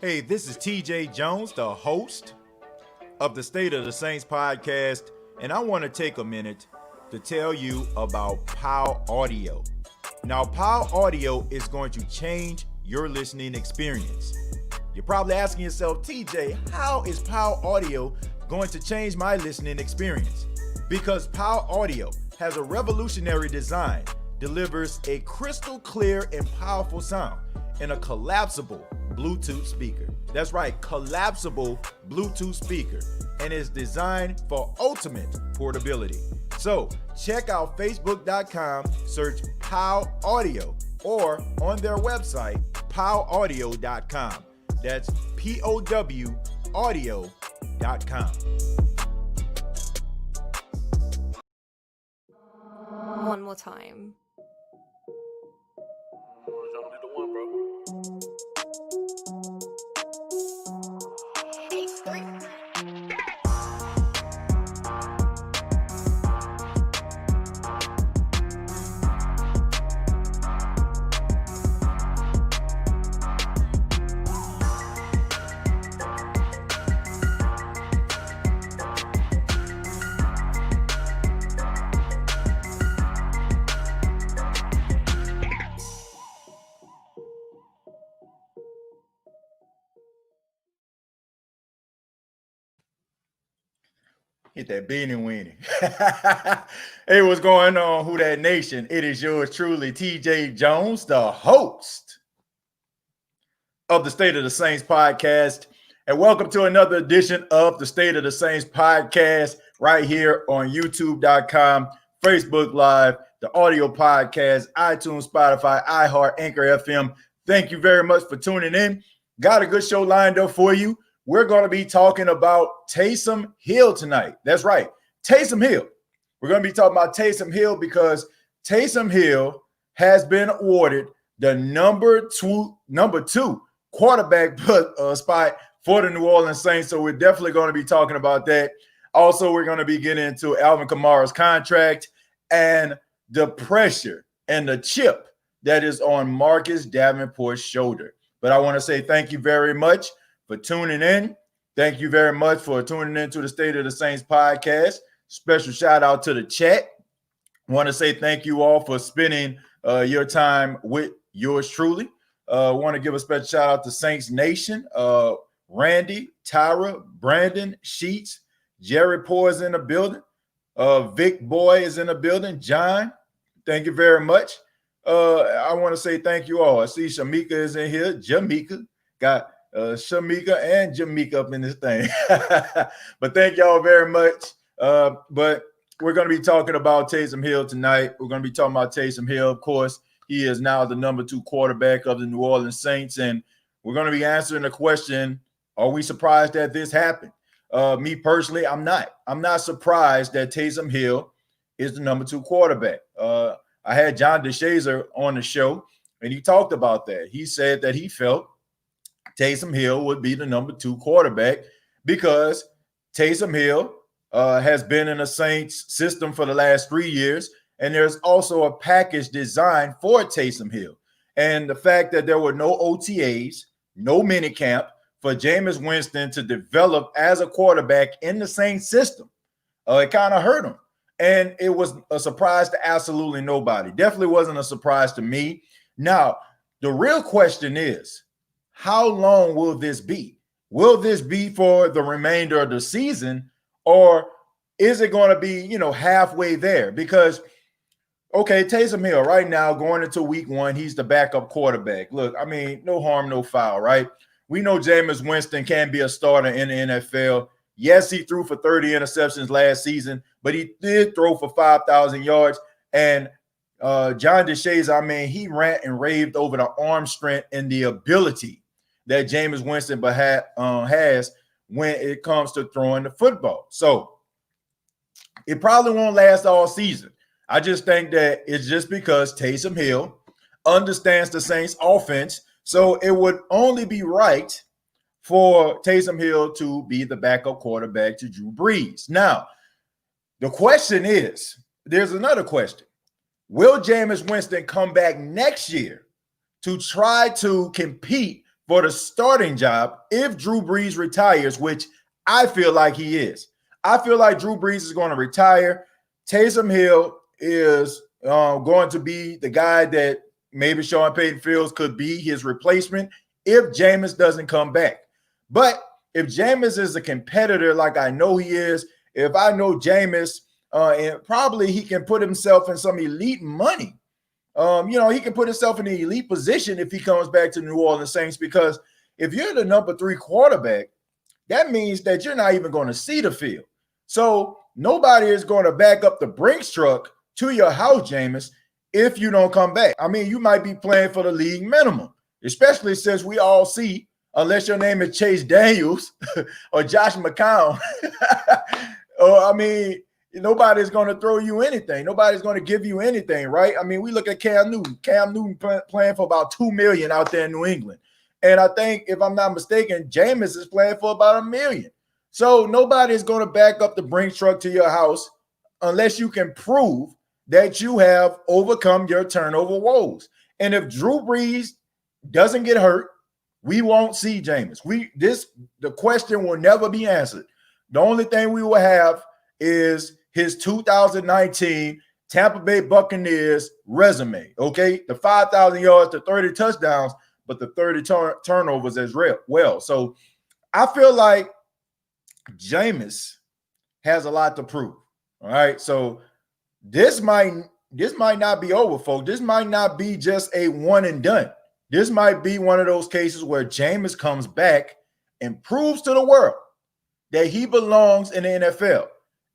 Hey, this is TJ Jones, the host of the State of the Saints podcast, and I want to take a minute to tell you about POW Audio. Now, POW Audio is going to change your listening experience. You're probably asking yourself, TJ, how is POW Audio going to change my listening experience? Because POW Audio has a revolutionary design, delivers a crystal clear and powerful sound in a collapsible Bluetooth speaker. That's right, collapsible Bluetooth speaker, and is designed for ultimate portability. So check out facebook.com, search POW Audio, or on their website, powaudio.com. That's POW audio.com. One more time. Hit that beanie weenie. Hey, what's going on, Who That Nation? It is yours truly, TJ Jones, the host of the State of the Saints podcast. And welcome to another edition of the State of the Saints podcast right here on YouTube.com, Facebook Live, the audio podcast, iTunes, Spotify, iHeart, Anchor FM. Thank you very much for tuning in. Got a good show lined up for you. We're going to be talking about Taysom Hill tonight. That's right, Taysom Hill. We're going to be talking about Taysom Hill because Taysom Hill has been awarded the number two quarterback spot for the New Orleans Saints. So we're definitely going to be talking about that. Also, we're going to be getting into Alvin Kamara's contract and the pressure and the chip that is on Marcus Davenport's shoulder. But I want to say thank you very much for tuning in. Thank you very much for tuning in to the State of the Saints podcast. Special shout out to the chat. I want to say thank you all for spending your time with yours truly. I want to give a special shout out to Saints Nation. Randy, Tyra, Brandon, Sheets, Jerry Poor is in the building. Vic Boy is in the building. John, thank you very much. I want to say thank you all. I see Shamika is in here. Jamaica got Shamika and Jamaica up in this thing. But thank y'all very much. But we're going to be talking about Taysom Hill tonight. We're going to be talking about Taysom Hill. Of course, he is now the number 2 quarterback of the New Orleans Saints. And we're going to be answering the question, are we surprised that this happened? Me personally, I'm not. I'm not surprised that Taysom Hill is the number 2 quarterback. I had John DeShazer on the show, and he talked about that. He said that he felt Taysom Hill would be the number 2 quarterback because Taysom Hill has been in the Saints system for the last 3 years, and there's also a package designed for Taysom Hill. And the fact that there were no OTAs, no minicamp for Jameis Winston to develop as a quarterback in the Saints system, it kind of hurt him. And it was a surprise to absolutely nobody. Definitely wasn't a surprise to me. Now, the real question is, how long will this be? Will this be for the remainder of the season, or is it going to be, halfway there? Because, okay, Taysom Hill right now going into week 1, he's the backup quarterback. Look, I mean, no harm, no foul, right? We know Jameis Winston can be a starter in the NFL. Yes, he threw for 30 interceptions last season, but he did throw for 5,000 yards. And John DeShazer, I mean, he rant and raved over the arm strength and the ability that Jameis Winston has when it comes to throwing the football. So it probably won't last all season. I just think that it's just because Taysom Hill understands the Saints offense. So it would only be right for Taysom Hill to be the backup quarterback to Drew Brees. Now, the question is, there's another question. Will Jameis Winston come back next year to try to compete for the starting job if Drew Brees retires, which I feel like he is. I feel like Drew Brees is going to retire. Taysom Hill is going to be the guy that maybe Sean Payton feels could be his replacement if Jameis doesn't come back. But if Jameis is a competitor like I know he is, if I know Jameis, and probably he can put himself in some elite money. He can put himself in the elite position if he comes back to the New Orleans Saints, because if you're the number 3 quarterback, that means that you're not even going to see the field. So nobody is going to back up the Brinks truck to your house, Jameis, if you don't come back. I mean, you might be playing for the league minimum, especially since we all see, unless your name is Chase Daniels or Josh McCown, nobody's going to throw you anything. Nobody's going to give you anything, right? I mean, we look at Cam Newton. Cam Newton playing for about $2 million out there in New England. And I think, if I'm not mistaken, Jameis is playing for about $1 million. So nobody's going to back up the Brinks truck to your house unless you can prove that you have overcome your turnover woes. And if Drew Brees doesn't get hurt, we won't see Jameis. The question will never be answered. The only thing we will have is his 2019 Tampa Bay Buccaneers resume, okay? The 5,000 yards, the 30 touchdowns, but the 30 turnovers as well. So I feel like Jameis has a lot to prove, all right? So this might not be over, folks. This might not be just a one and done. This might be one of those cases where Jameis comes back and proves to the world that he belongs in the NFL.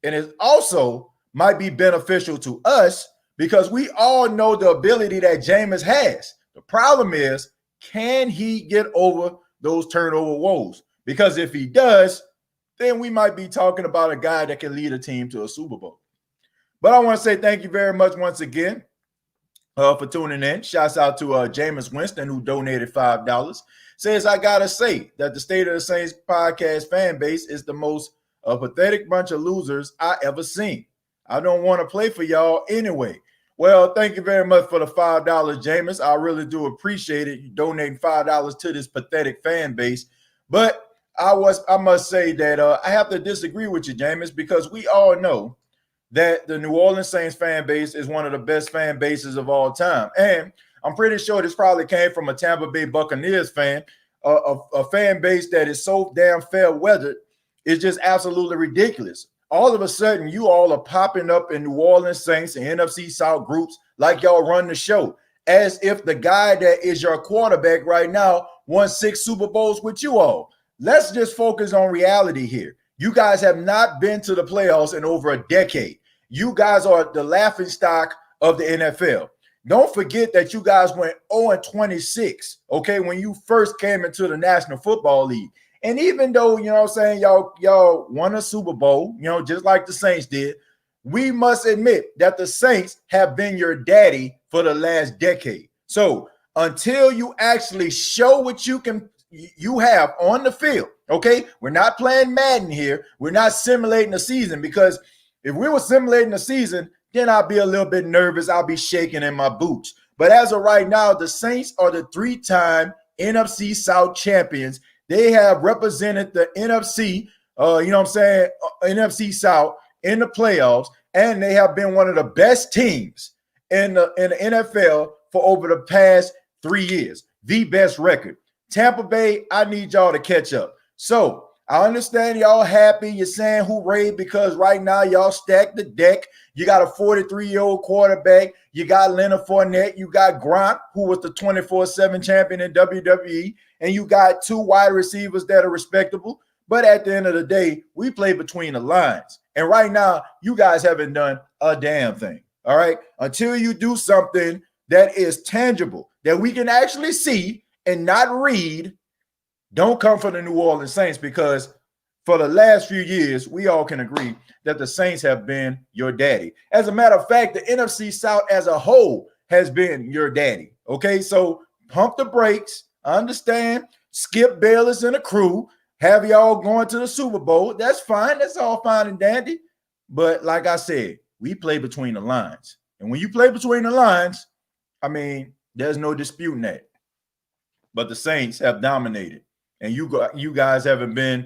And it also might be beneficial to us because we all know the ability that Jameis has. The problem is, can he get over those turnover woes? Because if he does, then we might be talking about a guy that can lead a team to a Super Bowl. But I want to say thank you very much once again for tuning in. Shouts out to Jameis Winston, who donated $5. Says, I got to say that the State of the Saints podcast fan base is the most pathetic bunch of losers I ever seen. I don't want to play for y'all anyway. Well, thank you very much for the $5, Jameis. I really do appreciate it. You donating $5 to this pathetic fan base. But I must say that I have to disagree with you, Jameis, because we all know that the New Orleans Saints fan base is one of the best fan bases of all time. And I'm pretty sure this probably came from a Tampa Bay Buccaneers fan, a fan base that is so damn fair-weathered. It's just absolutely ridiculous. All of a sudden, you all are popping up in New Orleans Saints and NFC South groups like y'all run the show, as if the guy that is your quarterback right now won 6 Super Bowls with you all. Let's just focus on reality here. You guys have not been to the playoffs in over a decade. You guys are the laughingstock of the NFL. Don't forget that you guys went 0-26, okay, when you first came into the National Football League. And even though, you know what I'm saying, y'all won a Super Bowl, just like the Saints did, we must admit that the Saints have been your daddy for the last decade. So until you actually show what you have on the field, okay, we're not playing Madden here. We're not simulating a season, because if we were simulating a season, then I'll be a little bit nervous. I'll be shaking in my boots. But as of right now, the Saints are the 3-time NFC South champions. They have represented the NFC, NFC South in the playoffs, and they have been one of the best teams in the NFL for over the past 3 years. The best record. Tampa Bay, I need y'all to catch up. So I understand y'all happy. You're saying hooray because right now y'all stacked the deck. You got a 43-year-old quarterback. You got Leonard Fournette. You got Gronk, who was the 24/7 champion in WWE. And you got 2 wide receivers that are respectable. But at the end of the day, we play between the lines. And right now, you guys haven't done a damn thing. All right? Until you do something that is tangible, that we can actually see and not read, don't come for the New Orleans Saints, because for the last few years, we all can agree that the Saints have been your daddy. As a matter of fact, the NFC South as a whole has been your daddy. Okay, so pump the brakes. I understand Skip Bayless and the crew have y'all going to the Super Bowl. That's fine. That's all fine and dandy. But like I said, we play between the lines. And when you play between the lines, I mean, there's no disputing that. but the Saints have dominated. And you guys haven't been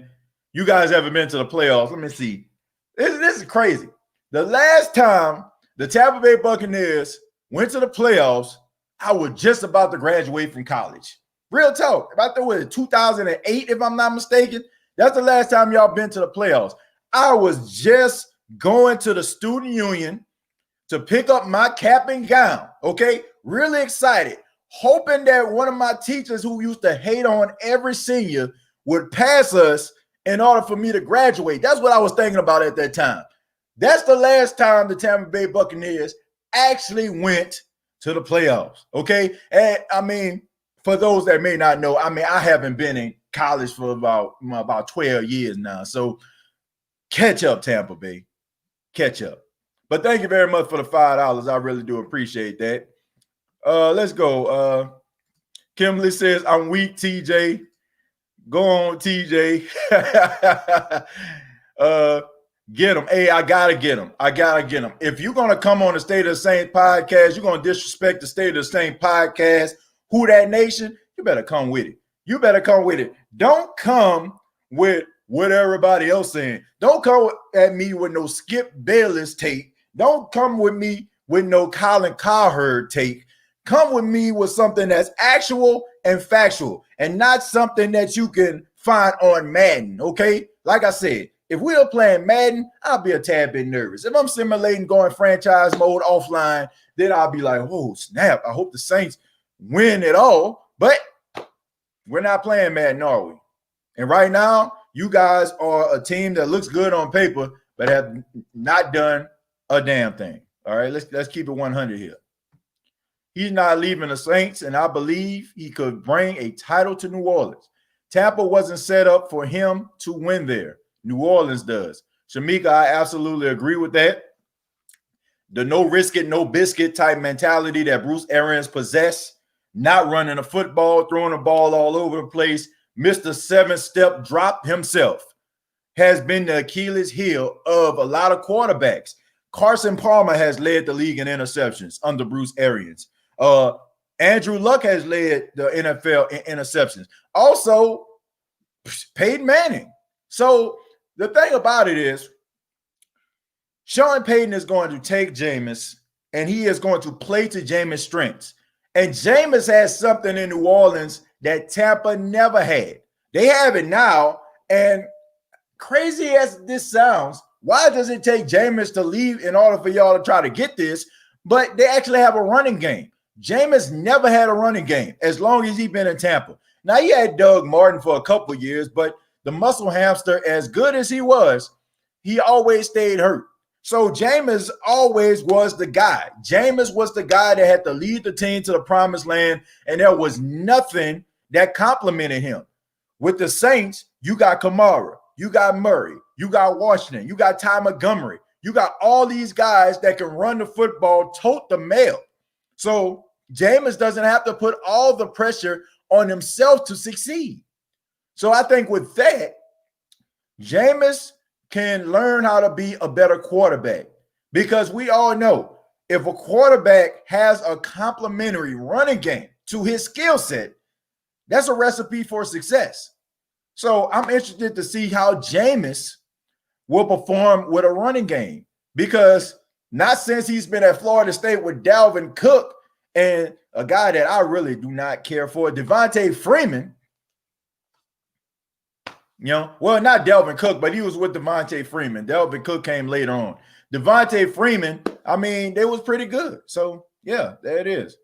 to the playoffs. Let me see. This is crazy. The last time the Tampa Bay Buccaneers went to the playoffs, I was just about to graduate from college. Real talk. About the way 2008, if I'm not mistaken. That's the last time y'all been to the playoffs. I was just going to the student union to pick up my cap and gown. Okay, really excited, hoping that one of my teachers who used to hate on every senior would pass us in order for me to graduate. That's what I was thinking about at that time. That's the last time the Tampa Bay Buccaneers actually went to the playoffs. Okay, and I mean, for those that may not know, I mean, I haven't been in college for about 12 years now. So catch up, Tampa Bay. Catch up. But thank you very much for the $5. I really do appreciate that. Let's go. Kimberly says, I'm weak, TJ. Go on, TJ. Get him. Hey, I got to get him. If you're going to come on the State of the Saints podcast, you're going to disrespect the State of the Saints podcast, Who That Nation, you better come with it. Don't come with what everybody else saying. Don't come at me with no Skip Bayless take. Don't come with me with no Colin Cowherd take. Come with me with something that's actual and factual and not something that you can find on Madden, okay? Like I said, if we were playing Madden, I'll be a tad bit nervous. If I'm simulating going franchise mode offline, then I'll be like, oh, snap. I hope the Saints win it all. But we're not playing Madden, are we? And right now, you guys are a team that looks good on paper, but have not done a damn thing. All right, let's keep it 100 here. He's not leaving the Saints, and I believe he could bring a title to New Orleans. Tampa wasn't set up for him to win there. New Orleans does. Shamika, I absolutely agree with that. The no risk it, no biscuit type mentality that Bruce Arians possessed, not running the football, throwing the ball all over the place, missed a 7-step drop himself, has been the Achilles heel of a lot of quarterbacks. Carson Palmer has led the league in interceptions under Bruce Arians. Andrew Luck has led the NFL in interceptions. Also, Peyton Manning. So the thing about it is, Sean Payton is going to take Jameis, and he is going to play to Jameis' strengths. And Jameis has something in New Orleans that Tampa never had. They have it now, and crazy as this sounds, why does it take Jameis to leave in order for y'all to try to get this? But they actually have a running game. Jameis never had a running game as long as he's been in Tampa. Now, he had Doug Martin for a couple of years, but the muscle hamster, as good as he was, he always stayed hurt. So Jameis always was the guy. Jameis was the guy that had to lead the team to the promised land, and there was nothing that complimented him. With the Saints, you got Kamara, you got Murray, you got Washington, you got Ty Montgomery. You got all these guys that can run the football, tote the mail. So Jameis doesn't have to put all the pressure on himself to succeed. So I think with that, Jameis can learn how to be a better quarterback, because we all know if a quarterback has a complementary running game to his skill set, that's a recipe for success. So I'm interested to see how Jameis will perform with a running game, because not since he's been at Florida State with Dalvin Cook and a guy that I really do not care for, Devontae Freeman. Well, not Dalvin Cook, but he was with Devontae Freeman. Dalvin Cook came later on. Devontae Freeman, I mean, they was pretty good. So, yeah, there it is.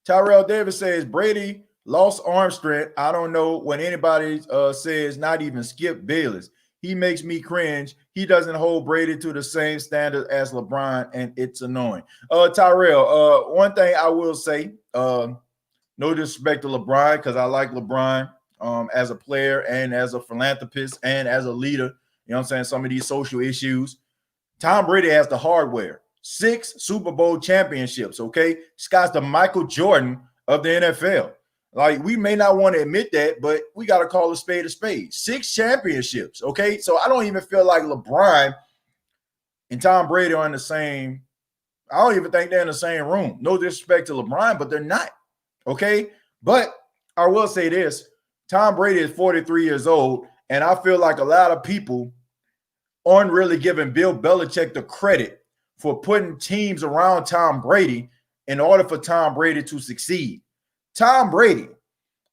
Tyrell Davis says, Brady lost arm strength. I don't know what anybody says, not even Skip Bayless. He makes me cringe. He doesn't hold Brady to the same standard as LeBron, and it's annoying. Tyrell, one thing I will say, no disrespect to LeBron, because I like LeBron as a player and as a philanthropist and as a leader. You know what I'm saying? Some of these social issues. Tom Brady has the hardware. 6 Super Bowl championships, okay? This guy's the Michael Jordan of the NFL. Like, we may not want to admit that, but we got to call a spade a spade. 6 championships, okay? So I don't even feel like LeBron and Tom Brady are in the same – I don't even think they're in the same room. No disrespect to LeBron, but they're not, okay? But I will say this, Tom Brady is 43 years old, and I feel like a lot of people aren't really giving Bill Belichick the credit for putting teams around Tom Brady in order for Tom Brady to succeed. Tom Brady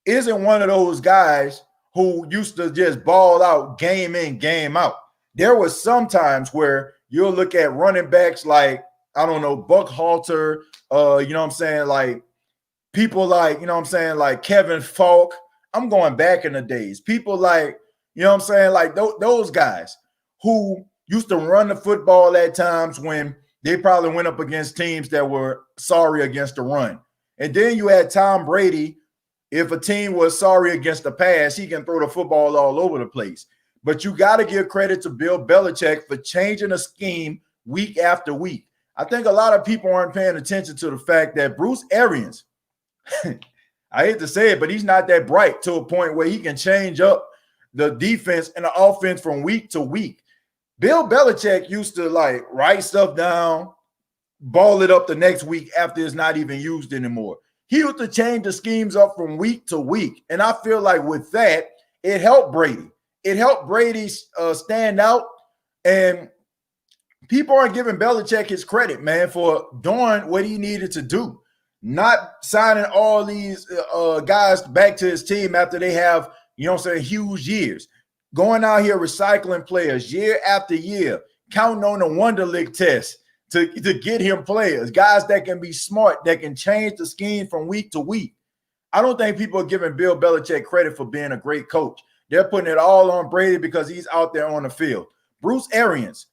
isn't one of those guys who used to just ball out game in, game out. There was some times where you'll look at running backs like, I don't know, Buck Halter, you know what I'm saying, like people like, you know what I'm saying, like Kevin Falk. I'm going back in the days. People like, you know what I'm saying, like those guys who used to run the football at times when they probably went up against teams that were sorry against the run. And then you had Tom Brady. If a team was sorry against the pass, he can throw the football all over the place. But you got to give credit to Bill Belichick for changing the scheme week after week. I think a lot of people aren't paying attention to the fact that Bruce Arians, I hate to say it, but he's not that bright to a point where he can change up the defense and the offense from week to week. Bill Belichick used to like write stuff down, ball it up the next week after it's not even used anymore. He used to change the schemes up from week to week. And I feel like with that, it helped Brady. It helped Brady stand out. And people aren't giving Belichick his credit, man, for doing what he needed to do. Not signing all these guys back to his team after they have, you know what I'm saying, huge years. Going out here recycling players year after year, counting on the Wonderlic test to get him players, guys that can be smart, that can change the scheme from week to week. I don't think people are giving Bill Belichick credit for being a great coach. They're putting it all on Brady because he's out there on the field. Bruce Arians,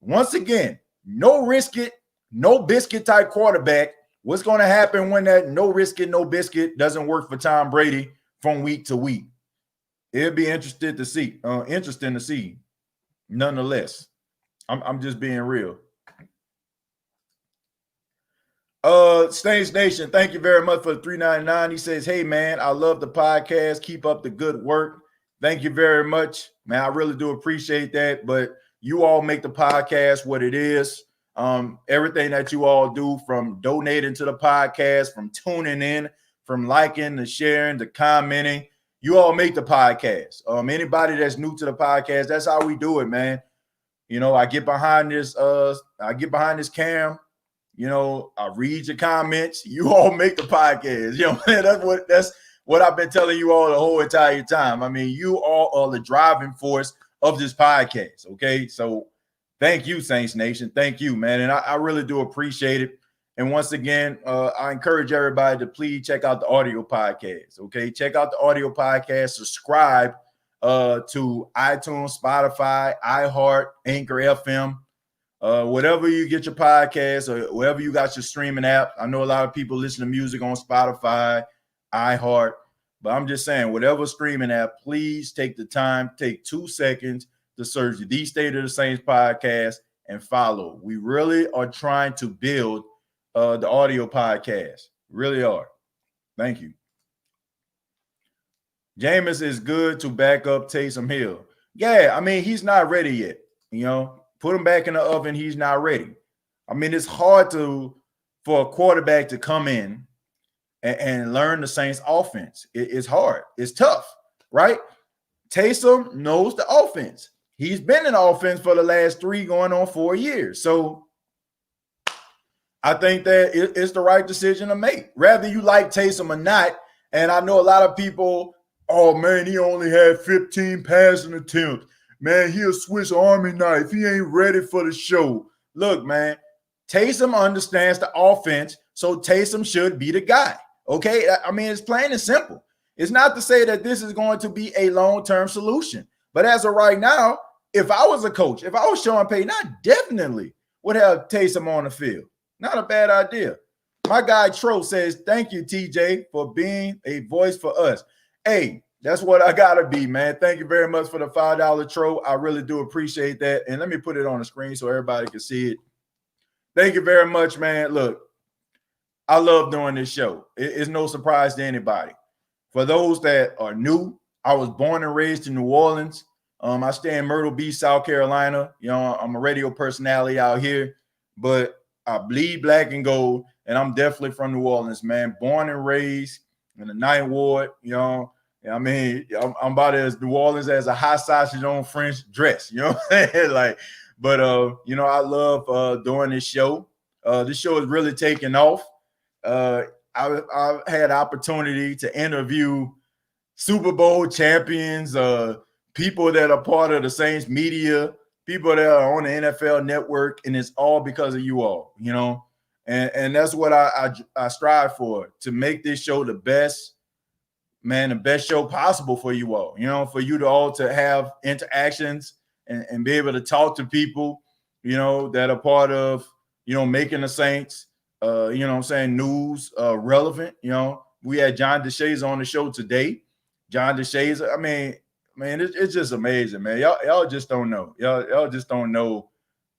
once again, no risk it, no biscuit type quarterback. What's going to happen when that no risk it, no biscuit doesn't work for Tom Brady from week to week? It'll be interesting to see. Nonetheless, I'm just being real. Stains Nation, thank you very much for the $3.99. He says, hey man, I love the podcast. Keep up the good work. Thank you very much, man. I really do appreciate that. But you all make the podcast what it is. Everything that you all do, from donating to the podcast, from tuning in, from liking to sharing to commenting, you all make the podcast. Anybody that's new to the podcast, that's how we do it, man. You know, I get behind this cam. You know, I read your comments. You all make the podcast. You know, that's what I've been telling you all the whole entire time. I mean, you all are the driving force of this podcast. Okay, so thank you, Saints Nation. Thank you, man, and I really do appreciate it. And once again, I encourage everybody to please check out the audio podcast. Okay, check out the audio podcast. Subscribe to iTunes, Spotify, iHeart, Anchor FM. Whatever you get your podcast or wherever you got your streaming app. I know a lot of people listen to music on Spotify, iHeart, but I'm just saying, whatever streaming app, please take the time, take 2 seconds to search the State of the Saints podcast and follow. We really are trying to build the audio podcast. Really are. Thank you. Jameis is good to back up Taysom Hill. Yeah, I mean, he's not ready yet, you know. Put him back in the oven. He's not ready. I mean, it's hard for a quarterback to come in and learn the Saints offense. It's hard. It's tough, right? Taysom knows the offense. He's been in offense for the last 3 going on 4 years. So I think that it's the right decision to make. Whether you like Taysom or not, and I know a lot of people, oh, man, he only had 15 passing attempts. Man, he a Swiss Army knife. He ain't ready for the show. Look, man, Taysom understands the offense, so Taysom should be the guy, okay? I mean, it's plain and simple. It's not to say that this is going to be a long-term solution. But as of right now, if I was a coach, if I was Sean Payton, I definitely would have Taysom on the field. Not a bad idea. My guy Tro says, thank you, TJ, for being a voice for us. Hey, that's what I got to be, man. Thank you very much for the $5 Tro. I really do appreciate that. And let me put it on the screen so everybody can see it. Thank you very much, man. Look, I love doing this show. It's no surprise to anybody. For those that are new, I was born and raised in New Orleans. I stay in Myrtle Beach, South Carolina. You know, I'm a radio personality out here, but I bleed black and gold, and I'm definitely from New Orleans, man. Born and raised. in the Ninth Ward. I mean, I'm about as New Orleans as a hot sausage on French dress. You know what I'm saying? Like, but I love doing this show. This show is really taking off. I've had opportunity to interview Super Bowl champions, people that are part of the Saints media, people that are on the NFL network, and it's all because of you all, and that's what I strive for, to make this show the best show possible for you all, for you to all to have interactions and be able to talk to people, that are part of, making the Saints, news relevant. We had John DeShays on the show today. John DeShays, I mean, it's just amazing, man. Y'all just don't know. Y'all just don't know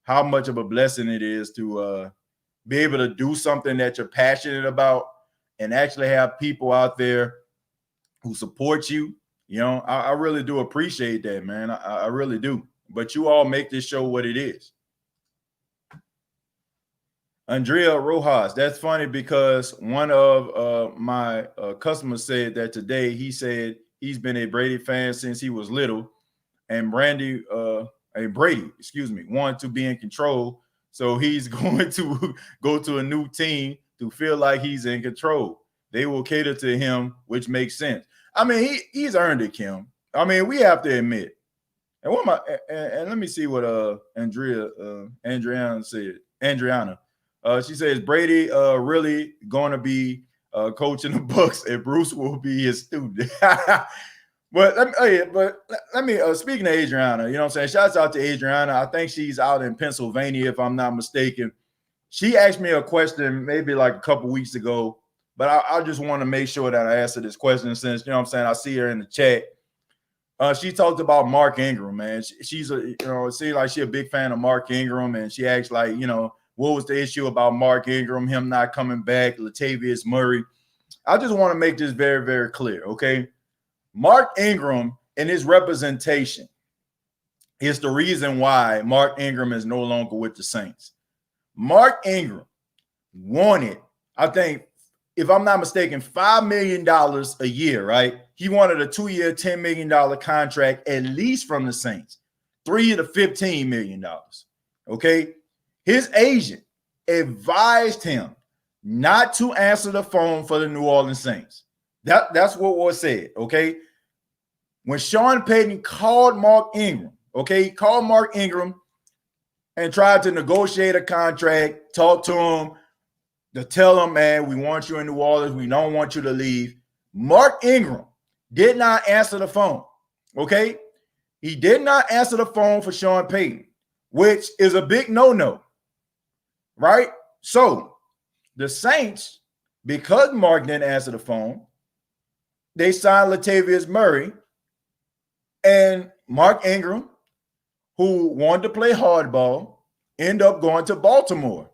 how much of a blessing it is to be able to do something that you're passionate about and actually have people out there who support you. I really do appreciate that, man. I really do. But you all make this show what it is. Andrea Rojas, that's funny because one of my customers said that today. He said he's been a Brady fan since he was little, and Brady, wanted to be in control. So he's going to go to a new team to feel like he's in control. They will cater to him, which makes sense. I mean, he's earned it, Kim. I mean, we have to admit. And let me see what Andriana said. Andriana. She says Brady really going to be coaching the Bucks, and Bruce will be his student. But let me speaking of Adriana, what I'm saying? Shouts out to Adriana. I think she's out in Pennsylvania, if I'm not mistaken. She asked me a question maybe like a couple weeks ago, but I just want to make sure that I answer this question since, I see her in the chat. She talked about Mark Ingram, man. She's it seems like she's a big fan of Mark Ingram, and she asked like, what was the issue about Mark Ingram, him not coming back, Latavius Murray. I just want to make this very, very clear, okay? Mark Ingram and his representation is the reason why Mark Ingram is no longer with the Saints. Mark Ingram wanted, I think, if I'm not mistaken, $5 million a year, right? He wanted a 2-year, $10 million contract at least from the Saints, $3 to $15 million, okay? His agent advised him not to answer the phone for the New Orleans Saints. That's what was said, okay? When Sean Payton called Mark Ingram, okay, he called Mark Ingram and tried to negotiate a contract, talk to him, to tell him, man, we want you in New Orleans. We don't want you to leave. Mark Ingram did not answer the phone, okay? He did not answer the phone for Sean Payton, which is a big no-no. Right? So the Saints, because Mark didn't answer the phone, they signed Latavius Murray, and Mark Ingram, who wanted to play hardball, ended up going to Baltimore.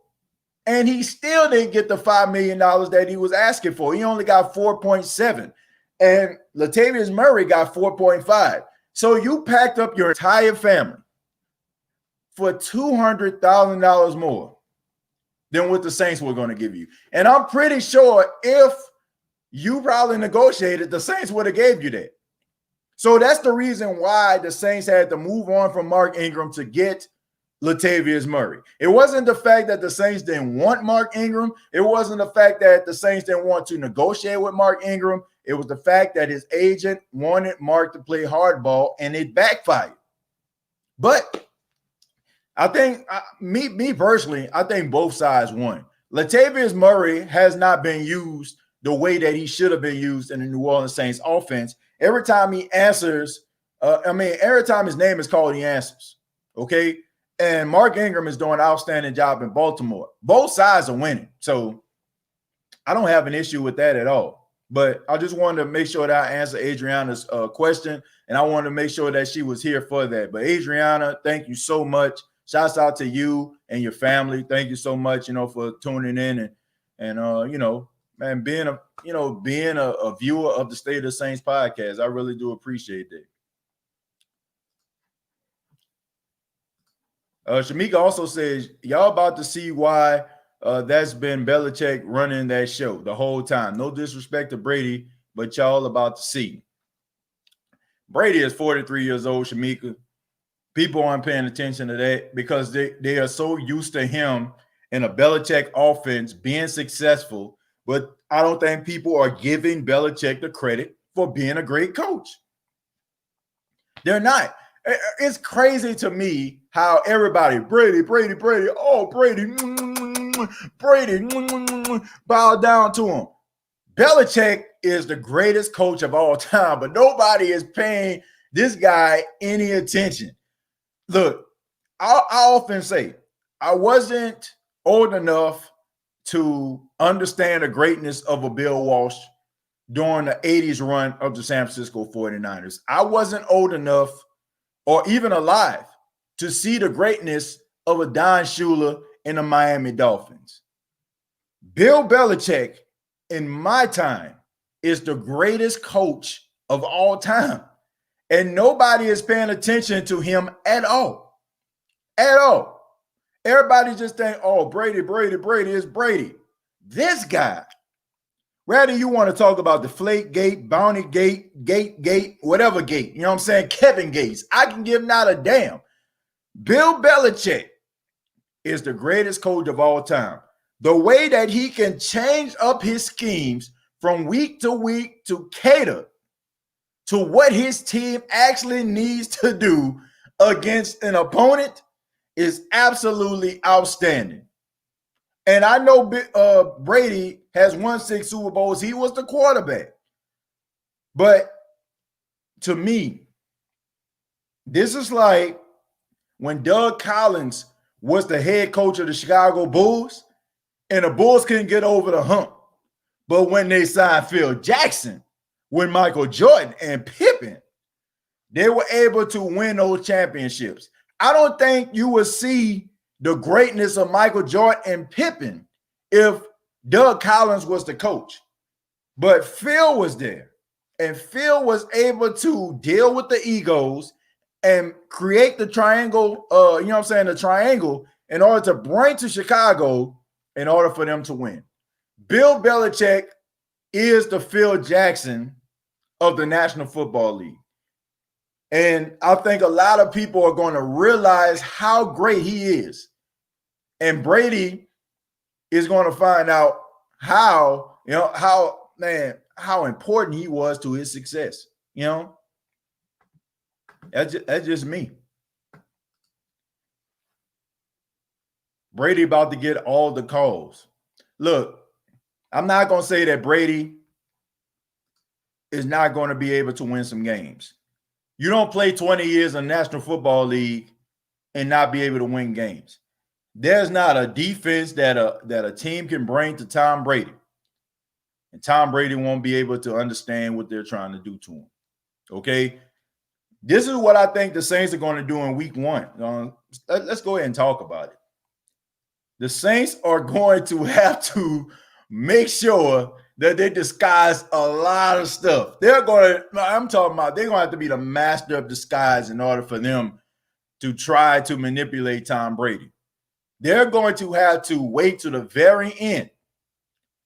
And he still didn't get the $5 million that he was asking for. He only got 4.7. And Latavius Murray got 4.5. So you packed up your entire family for $200,000 more than what the Saints were going to give you. And I'm pretty sure if you probably negotiated, the Saints would have gave you that. So that's the reason why the Saints had to move on from Mark Ingram to get Latavius Murray. It wasn't the fact that the Saints didn't want Mark Ingram. It wasn't the fact that the Saints didn't want to negotiate with Mark Ingram. It was the fact that his agent wanted Mark to play hardball, and it backfired. But I think, me personally, I think both sides won. Latavius Murray has not been used the way that he should have been used in the New Orleans Saints offense. Every time he answers, every time his name is called, he answers, okay? And Mark Ingram is doing an outstanding job in Baltimore. Both sides are winning. So I don't have an issue with that at all. But I just wanted to make sure that I answer Adriana's question, and I wanted to make sure that she was here for that. But Adriana, thank you so much. Shouts out to you and your family. Thank you so much, for tuning in and man, being a viewer of the State of the Saints podcast. I really do appreciate that. Shamika also says, y'all about to see why that's been Belichick running that show the whole time. No disrespect to Brady, but y'all about to see. Brady is 43 years old, Shamika. People aren't paying attention to that because they are so used to him in a Belichick offense being successful. But I don't think people are giving Belichick the credit for being a great coach. They're not. It's crazy to me how everybody, Brady, oh, Brady, bow down to him. Belichick is the greatest coach of all time, but nobody is paying this guy any attention. Look, I often say I wasn't old enough to understand the greatness of a Bill Walsh during the 80s run of the San Francisco 49ers. I wasn't old enough or even alive to see the greatness of a Don Shula and the Miami Dolphins. Bill Belichick, in my time, is the greatest coach of all time. And nobody is paying attention to him at all. At all. Everybody just think, oh, Brady is Brady. This guy, whether you want to talk about the Flake Gate, Bounty Gate, whatever gate, you know what I'm saying? Kevin Gates, I can give not a damn. Bill Belichick is the greatest coach of all time. The way that he can change up his schemes from week to week to cater to what his team actually needs to do against an opponent is absolutely outstanding. And I know Brady has won 6 Super Bowls. He was the quarterback. But to me, this is like when Doug Collins was the head coach of the Chicago Bulls and the Bulls couldn't get over the hump. But when they signed Phil Jackson, when Michael Jordan and Pippen, they were able to win those championships. I don't think you would see the greatness of Michael Jordan and Pippen if Doug Collins was the coach. But Phil was there, and Phil was able to deal with the egos and create the triangle, the triangle in order to bring to Chicago in order for them to win. Bill Belichick is the Phil Jackson of the National Football League. And I think a lot of people are going to realize how great he is. And Brady is going to find out how important he was to his success. You know, that's just me. Brady about to get all the calls. Look, I'm not going to say that Brady is not going to be able to win some games. You don't play 20 years in the National Football League and not be able to win games. There's not a defense that a team can bring to Tom Brady. And Tom Brady won't be able to understand what they're trying to do to him. Okay? This is what I think the Saints are going to do in week 1. Let's go ahead and talk about it. The Saints are going to have to make sure that they disguise a lot of stuff. They're going to have to be the master of disguise in order for them to try to manipulate Tom Brady. They're going to have to wait to the very end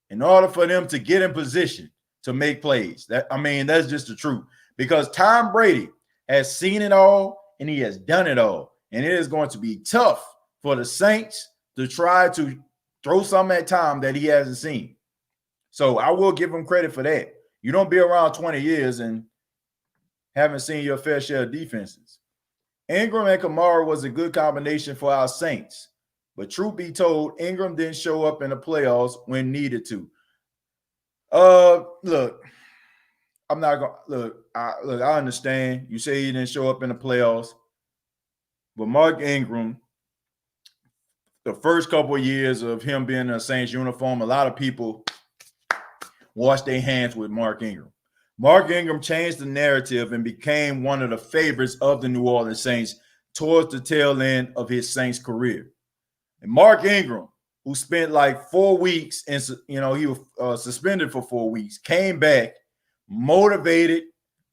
in order for them to get in position to make plays. That's just the truth. Because Tom Brady has seen it all and he has done it all. And it is going to be tough for the Saints to try to throw something at Tom that he hasn't seen. So I will give him credit for that. You don't be around 20 years and haven't seen your fair share of defenses. Ingram and Kamara was a good combination for our Saints. But truth be told, Ingram didn't show up in the playoffs when needed to. Look, I'm not going to I understand. You say he didn't show up in the playoffs. But Mark Ingram, the first couple of years of him being in a Saints uniform, a lot of people washed their hands with Mark Ingram. Mark Ingram changed the narrative and became one of the favorites of the New Orleans Saints towards the tail end of his Saints career. And Mark Ingram, who spent like 4 weeks and he was suspended for 4 weeks, came back motivated,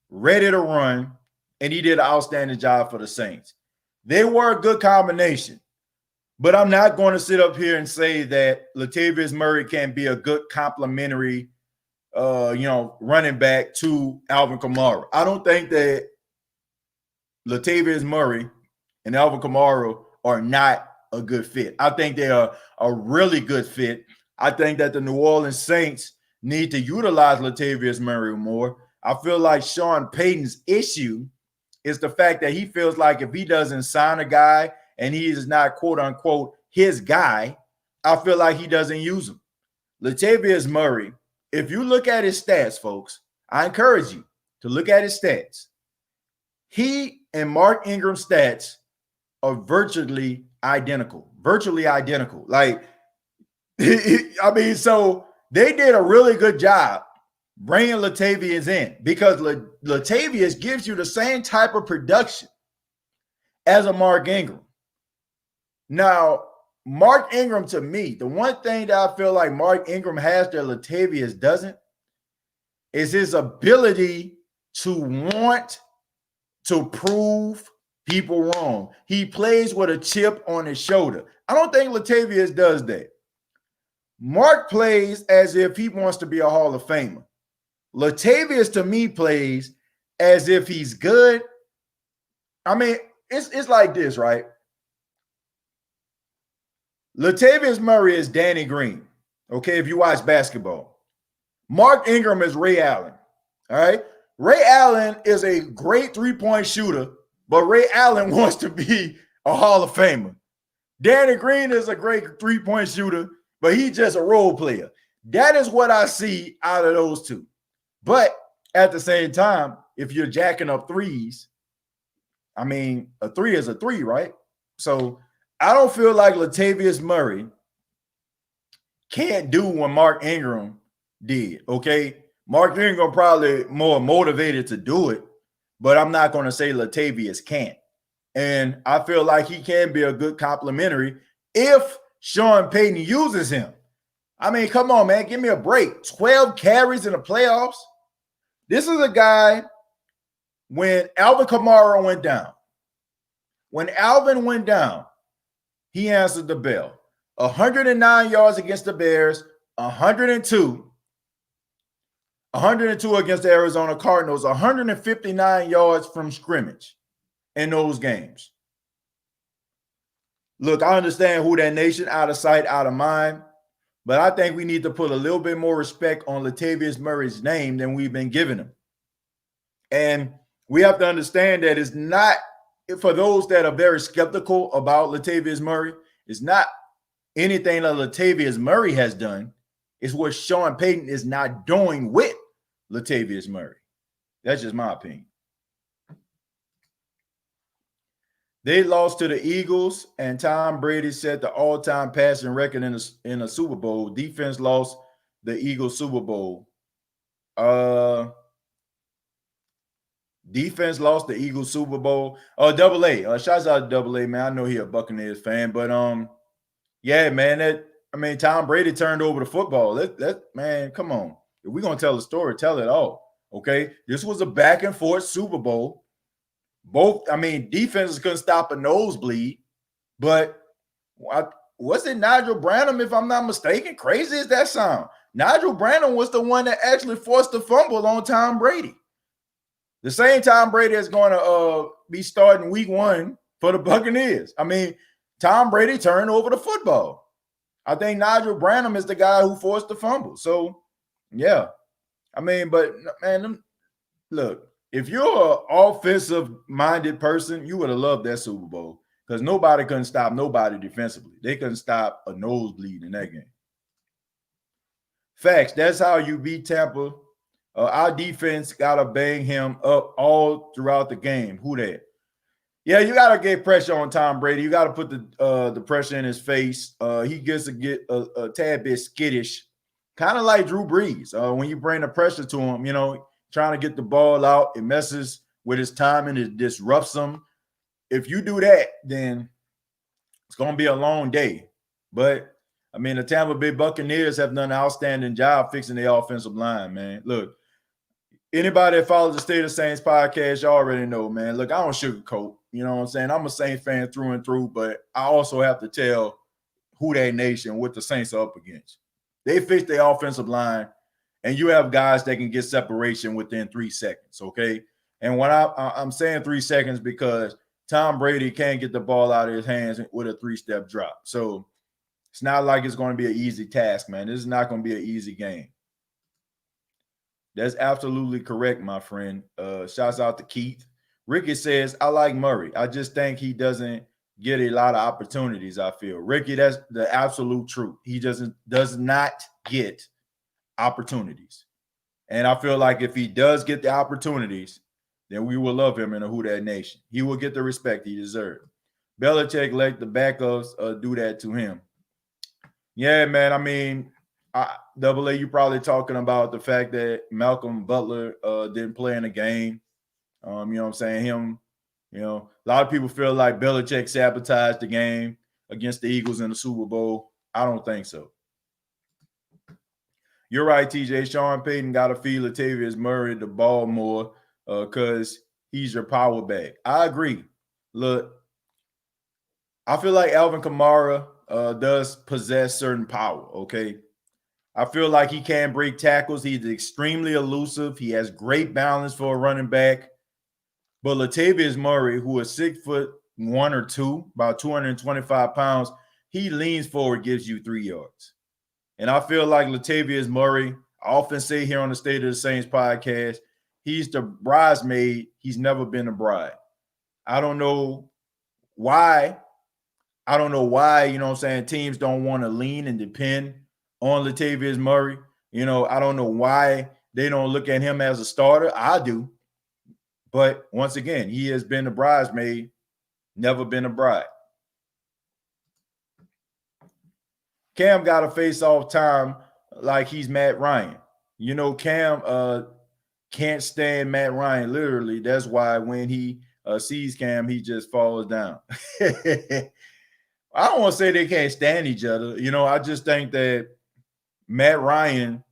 ready to run, and he did an outstanding job for the Saints. They were a good combination. But I'm not going to sit up here and say that Latavius Murray can be a good complementary, running back to Alvin Kamara. I don't think that Latavius Murray and Alvin Kamara are not a good fit. I think they are a really good fit. I think that the New Orleans Saints need to utilize Latavius Murray more. I feel like Sean Payton's issue is the fact that he feels like if he doesn't sign a guy and he is not, quote unquote, his guy, I feel like he doesn't use him. Latavius Murray, if you look at his stats, folks, I encourage you to look at his stats. He and Mark Ingram's stats are virtually identical. Like, I mean, so they did a really good job bringing Latavius in because Latavius gives you the same type of production as a Mark Ingram. Now, Mark Ingram, to me, the one thing that I feel like Mark Ingram has that Latavius doesn't is his ability to want to prove people wrong. He plays with a chip on his shoulder. I don't think Latavius does that. Mark plays as if he wants to be a Hall of Famer. Latavius, to me, plays as if he's good. I mean, it's like this, right? Latavius Murray is Danny Green, okay, if you watch basketball. Mark Ingram is Ray Allen, all right? Ray Allen is a great three-point shooter, but Ray Allen wants to be a Hall of Famer. Danny Green is a great three-point shooter, but he's just a role player. That is what I see out of those two. But at the same time, if you're jacking up threes, I mean, a three is a three, right? So I don't feel like Latavius Murray can't do what Mark Ingram did, okay? Mark Ingram probably more motivated to do it, but I'm not going to say Latavius can't. And I feel like he can be a good complementary if Sean Payton uses him. I mean, come on, man. Give me a break. 12 carries in the playoffs. This is a guy when Alvin Kamara went down. When Alvin went down, he answered the bell. 109 yards against the Bears, 102 against the Arizona Cardinals, 159 yards from scrimmage in those games. Look, I understand who that nation, out of sight, out of mind, but I think we need to put a little bit more respect on Latavius Murray's name than we've been giving him. And we have to understand that it's not, for those that are very skeptical about Latavius Murray, it's not anything that Latavius Murray has done. It's what Sean Payton is not doing with Latavius Murray. That's just my opinion. They lost to the Eagles, and Tom Brady set the all-time passing record in a Super Bowl. Defense lost the Eagles Super Bowl. Defense lost the Eagles Super Bowl. Double A. Shouts out to Double A, man. I know he a Buccaneers fan, but yeah, man. Tom Brady turned over the football. That man, come on. If we're gonna tell the story, tell it all. Okay, this was a back and forth Super Bowl. Defenses couldn't stop a nosebleed, but was it Nigel Branham, if I'm not mistaken? Crazy as that sound. Nigel Branham was the one that actually forced the fumble on Tom Brady. The same Tom Brady is going to be starting week 1 for the Buccaneers. Tom Brady turned over the football. I think Nigel Branham is the guy who forced the fumble. So, yeah. But, man, look. If you're an offensive-minded person, you would have loved that Super Bowl because nobody couldn't stop nobody defensively. They couldn't stop a nosebleed in that game. Facts. That's how you beat Tampa. Our defense got to bang him up all throughout the game. Who that? Yeah, you got to get pressure on Tom Brady. You got to put the pressure in his face. He gets to get a tad bit skittish, kind of like Drew Brees. When you bring the pressure to him, trying to get the ball out, it messes with his timing, it disrupts him. If you do that, then it's going to be a long day. But, the Tampa Bay Buccaneers have done an outstanding job fixing the offensive line, man. Look, anybody that follows the State of Saints podcast, you already know, man. Look, I don't sugarcoat. You know what I'm saying? I'm a Saints fan through and through, but I also have to tell who that nation what the Saints are up against. They fix their offensive line, and you have guys that can get separation within 3 seconds, okay? And when I'm saying 3 seconds because Tom Brady can't get the ball out of his hands with a 3-step drop. So it's not like it's going to be an easy task, man. This is not going to be an easy game. That's absolutely correct, my friend. Shouts out to Keith. Ricky says, I like Murray. I just think he doesn't get a lot of opportunities, I feel. Ricky, that's the absolute truth. He does not get opportunities. And I feel like if he does get the opportunities, then we will love him in a Who Dat Nation. He will get the respect he deserves. Belichick let the backups do that to him. Yeah, man. I mean, Double A, you probably talking about the fact that Malcolm Butler didn't play in the game. You know what I'm saying? A lot of people feel like Belichick sabotaged the game against the Eagles in the Super Bowl. I don't think so. You're right, TJ. Sean Payton got to feed Latavius Murray the ball more because he's your power back. I agree. Look, I feel like Alvin Kamara does possess certain power, okay? I feel like he can break tackles. He's extremely elusive. He has great balance for a running back. But Latavius Murray, who is 6'1" or 2, about 225 pounds, he leans forward, gives you 3 yards. And I feel like Latavius Murray, I often say here on the State of the Saints podcast, he's the bridesmaid. He's never been a bride. I don't know why. You know what I'm saying, teams don't want to lean and depend on Latavius Murray. I don't know why they don't look at him as a starter. I do. But once again, he has been a bridesmaid, never been a bride. Cam got a face-off time like he's Matt Ryan. Cam can't stand Matt Ryan, literally. That's why when he sees Cam, he just falls down. I don't want to say they can't stand each other. I just think that Matt Ryan,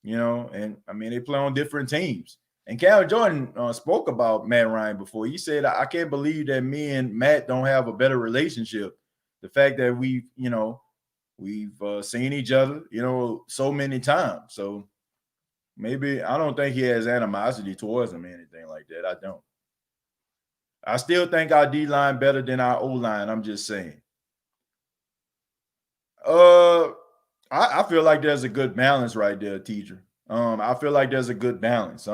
and I mean, they play on different teams. And Cam Jordan spoke about Matt Ryan before. He said, I can't believe that me and Matt don't have a better relationship. The fact that we've seen each other, so many times. So maybe I don't think he has animosity towards him or anything like that. I don't. I still think our D-line better than our O-line. I'm just saying. I feel like there's a good balance right there, teacher. I feel like there's a good balance.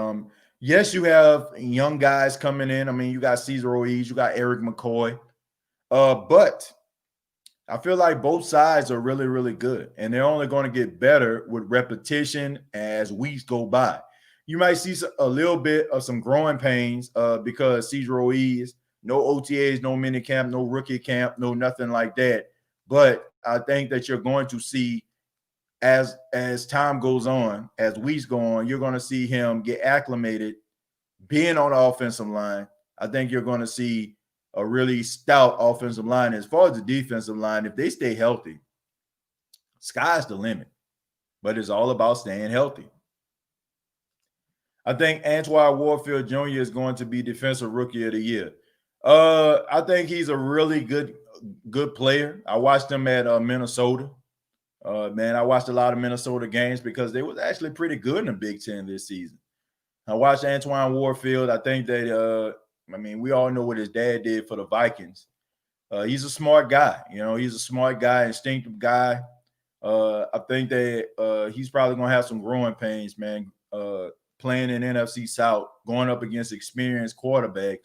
Yes, you have young guys coming in. I mean, you got Cesar Ruiz, you got Eric McCoy. But I feel like both sides are really, really good. And they're only going to get better with repetition as weeks go by. You might see a little bit of some growing pains because Cesar Ruiz, no OTAs, no mini camp, no rookie camp, no nothing like that. But I think that you're going to see as time goes on, as weeks go on, you're going to see him get acclimated, being on the offensive line. I think you're going to see a really stout offensive line. As far as the defensive line, if they stay healthy, sky's the limit. But it's all about staying healthy. I think Antoine Warfield Jr. is going to be Defensive Rookie of the Year. I think he's a really good player. I watched him at Minnesota. Man, I watched a lot of Minnesota games because they was actually pretty good in the Big Ten this season. I watched Antoine Warfield. I think that, we all know what his dad did for the Vikings. He's a smart guy. He's a smart guy, instinctive guy. I think that he's probably going to have some growing pains, man, playing in Nfc South, going up against experienced quarterbacks.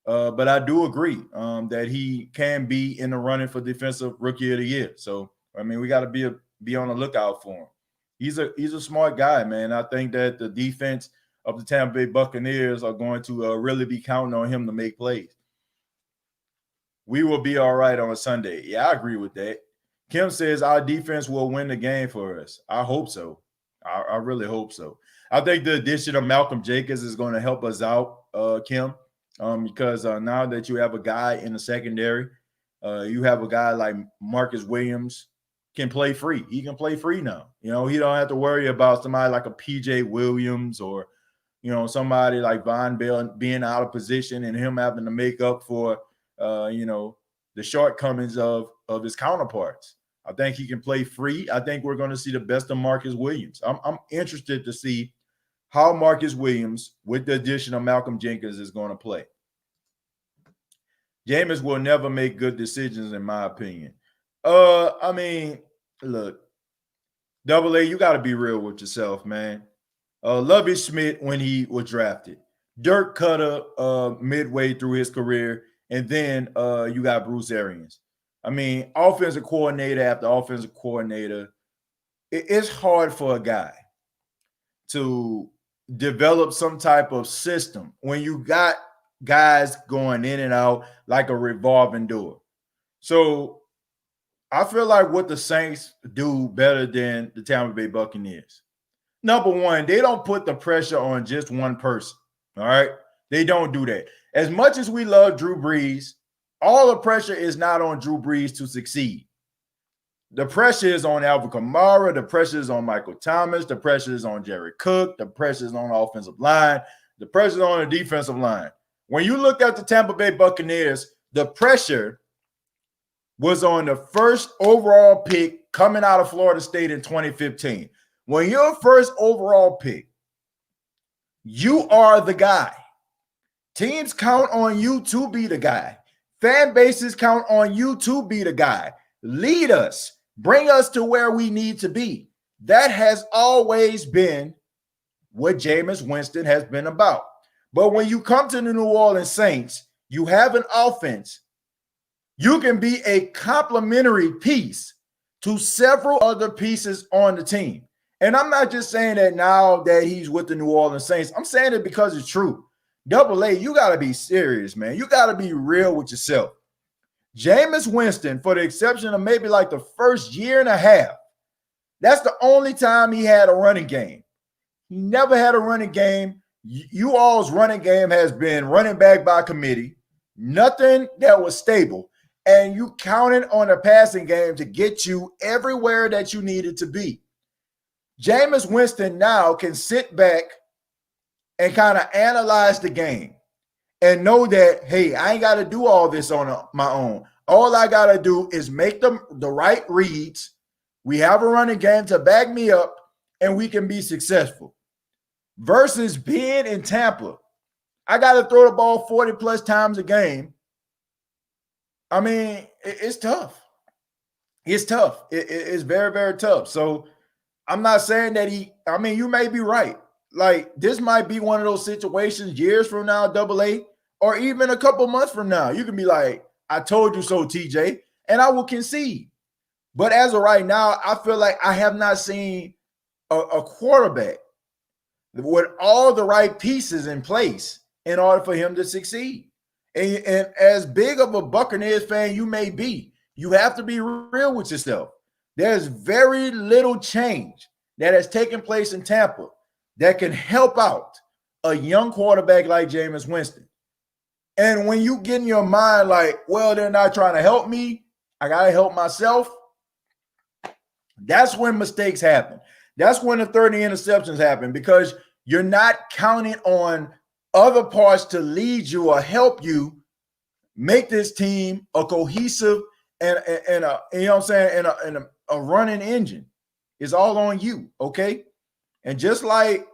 But I do agree that he can be in the running for Defensive Rookie of the Year. So, we got to be on the lookout for him. He's a smart guy, man. I think that the defense of the Tampa Bay Buccaneers are going to really be counting on him to make plays. We will be all right on Sunday. Yeah, I agree with that. Kim says our defense will win the game for us. I hope so. I really hope so. I think the addition of Malcolm Jacobs is going to help us out, Kim, because now that you have a guy in the secondary, you have a guy like Marcus Williams can play free. He can play free now. He don't have to worry about somebody like a PJ Williams or, somebody like Von Bell being out of position and him having to make up for, the shortcomings of his counterparts. I think he can play free. I think we're going to see the best of Marcus Williams. I'm interested to see how Marcus Williams, with the addition of Malcolm Jenkins, is going to play. Jameis will never make good decisions, in my opinion. Look, Double A, you got to be real with yourself, man. Lovie Smith when he was drafted. Dirk Cutter midway through his career. And then you got Bruce Arians. Offensive coordinator after offensive coordinator. It's hard for a guy to develop some type of system when you got guys going in and out like a revolving door. So I feel like what the Saints do better than the Tampa Bay Buccaneers. Number one, they don't put the pressure on just one person. All right. They don't do that. As much as we love Drew Brees, all the pressure is not on Drew Brees to succeed. The pressure is on Alvin Kamara. The pressure is on Michael Thomas. The pressure is on Jerry Cook. The pressure is on the offensive line. The pressure is on the defensive line. When you look at the Tampa Bay Buccaneers, the pressure was on the first overall pick coming out of Florida State in 2015. When you're first overall pick, you are the guy. Teams count on you to be the guy. Fan bases count on you to be the guy. Lead us. Bring us to where we need to be. That has always been what Jameis Winston has been about. But when you come to the New Orleans Saints, you have an offense. You can be a complementary piece to several other pieces on the team. And I'm not just saying that now that he's with the New Orleans Saints. I'm saying it because it's true. Double A, you got to be serious, man. You got to be real with yourself. Jameis Winston, for the exception of maybe like the first year and a half, that's the only time he had a running game. He never had a running game. You all's running game has been running back by committee, nothing that was stable. And you counted on a passing game to get you everywhere that you needed to be. Jameis Winston now can sit back and kind of analyze the game and know that, hey, I ain't got to do all this on my own. All I got to do is make the right reads. We have a running game to back me up, and we can be successful. Versus being in Tampa, I got to throw the ball 40-plus times a game. It's tough. It's tough. It's very, very tough. So I'm not saying that you may be right. Like, this might be one of those situations years from now, Double A, or even a couple months from now. You can be like, I told you so, TJ, and I will concede. But as of right now, I feel like I have not seen a quarterback with all the right pieces in place in order for him to succeed. And as big of a Buccaneers fan you may be, you have to be real with yourself. There's very little change that has taken place in Tampa that can help out a young quarterback like Jameis Winston. And when you get in your mind like, well, they're not trying to help me, I got to help myself, that's when mistakes happen. That's when the 30 interceptions happen, because you're not counting on other parts to lead you or help you make this team a cohesive and a, you know what I'm saying, and a running engine. It's all on you, okay? And just like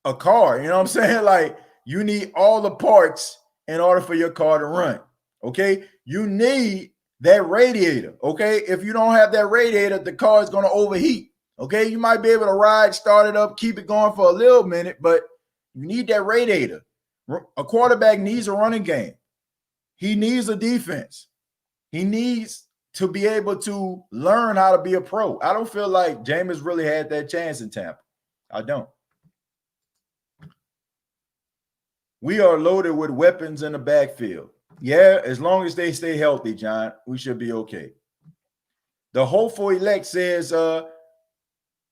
a car, you know what I'm saying? Like, you need all the parts in order for your car to run, okay? You need that radiator, okay? If you don't have that radiator, the car is going to overheat, okay? You might be able to ride, start it up, keep it going for a little minute, but you need that radiator. A quarterback needs a running game. He needs a defense. He needs to be able to learn how to be a pro. I don't feel like Jameis really had that chance in Tampa. I don't. We are loaded with weapons in the backfield. Yeah, as long as they stay healthy, John, we should be okay. The hopeful elect says a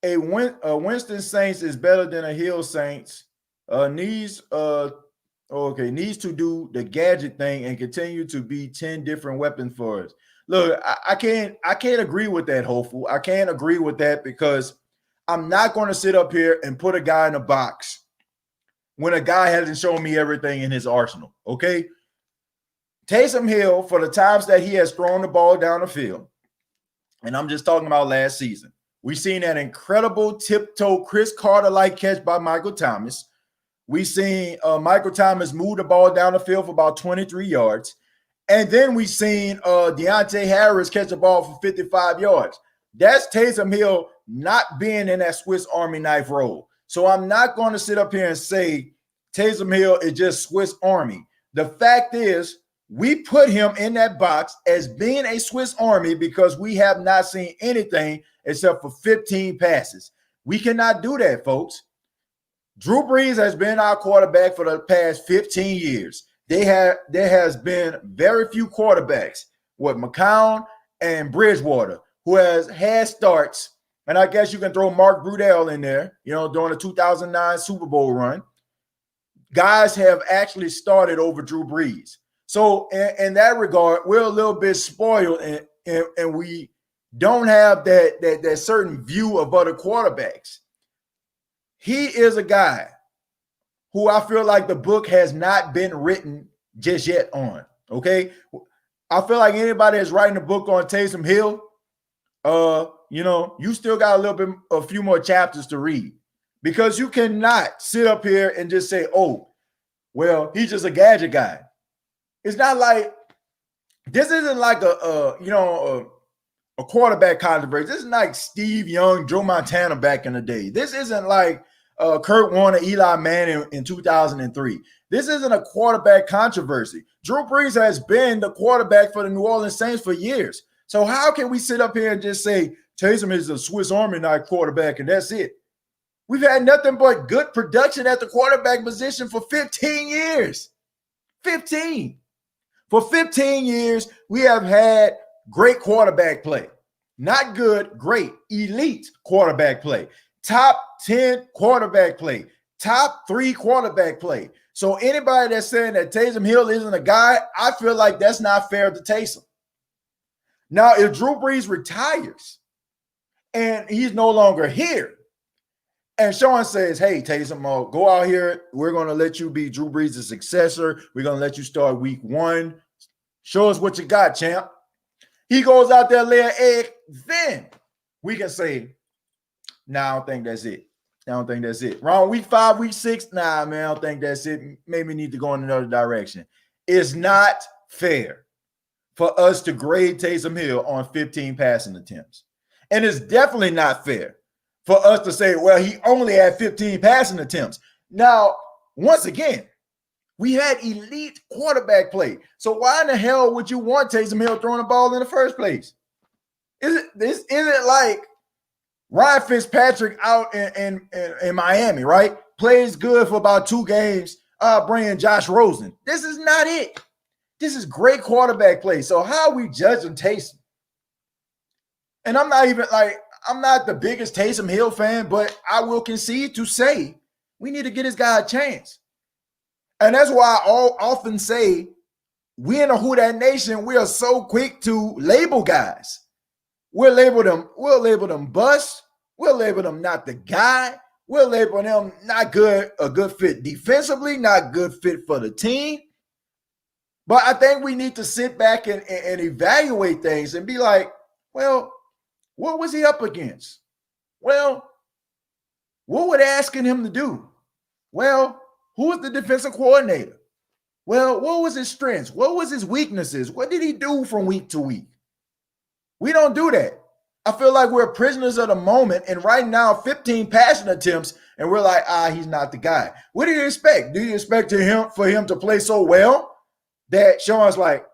Winston Saints is better than a Hill Saints. Needs to do the gadget thing and continue to be 10 different weapons for us. Look, I can't agree with that, hopeful. I can't agree with that, because I'm not going to sit up here and put a guy in a box when a guy hasn't shown me everything in his arsenal. Okay. Taysom Hill, for the times that he has thrown the ball down the field, and I'm just talking about last season, we've seen that incredible tiptoe Chris Carter-like catch by Michael Thomas. We've seen Michael Thomas move the ball down the field for about 23 yards. And then we've seen Deontay Harris catch the ball for 55 yards. That's Taysom Hill not being in that Swiss Army knife role. So I'm not going to sit up here and say Taysom Hill is just Swiss Army. The fact is, we put him in that box as being a Swiss Army because we have not seen anything except for 15 passes. We cannot do that, folks. Drew Brees has been our quarterback for the past 15 years. There has been very few quarterbacks with McCown and Bridgewater who has had starts, and I guess you can throw Mark Brudell in there, during the 2009 Super Bowl run. Guys have actually started over Drew Brees. So in that regard, we're a little bit spoiled, and we don't have that certain view of other quarterbacks. He is a guy who I feel like the book has not been written just yet on, okay? I feel like anybody that's writing a book on Taysom Hill, you still got a few more chapters to read, because you cannot sit up here and just say, oh, well, he's just a gadget guy. It's not like, this isn't like a quarterback controversy. This isn't like Steve Young, Joe Montana back in the day. This isn't like Kurt Warner, Eli Manning in 2003. This isn't a quarterback controversy. Drew Brees has been the quarterback for the New Orleans Saints for years. So how can we sit up here and just say Taysom is a Swiss Army knife quarterback and that's it? We've had nothing but good production at the quarterback position for 15 years. 15. For 15 years, we have had great quarterback play. Not good, great, elite quarterback play. Top 10 quarterback play. Top 3 quarterback play. So anybody that's saying that Taysom Hill isn't a guy, I feel like that's not fair to Taysom. Now, if Drew Brees retires and he's no longer here, and Sean says, hey, Taysom, go out here. We're going to let you be Drew Brees' successor. We're going to let you start week 1. Show us what you got, champ. He goes out there, lay an egg. Then we can say, nah, I don't think that's it. I don't think that's it. Wrong week 5, week 6. Nah, man, I don't think that's it. Maybe we need to go in another direction. It's not fair for us to grade Taysom Hill on 15 passing attempts. And it's definitely not fair for us to say, well, he only had 15 passing attempts. Now, once again, we had elite quarterback play. So why in the hell would you want Taysom Hill throwing the ball in the first place? Isn't like Ryan Fitzpatrick out in Miami, right? Plays good for about 2 games, bringing Josh Rosen. This is not it. This is great quarterback play. So how are we judging Taysom? And I'm not the biggest Taysom Hill fan, but I will concede to say we need to get this guy a chance. And that's why I often say we in the Who Dat Nation, we are so quick to label guys. We'll label them bust. We'll label them not the guy. We'll label them not good, a good fit defensively, not good fit for the team. But I think we need to sit back and evaluate things and be like, well, what was he up against? Well, what were they asking him to do? Well, who was the defensive coordinator? Well, what was his strengths? What was his weaknesses? What did he do from week to week? We don't do that. I feel like we're prisoners of the moment. And right now, 15 passing attempts, and we're like, he's not the guy. What do you expect? Do you expect for him to play so well that Sean's like,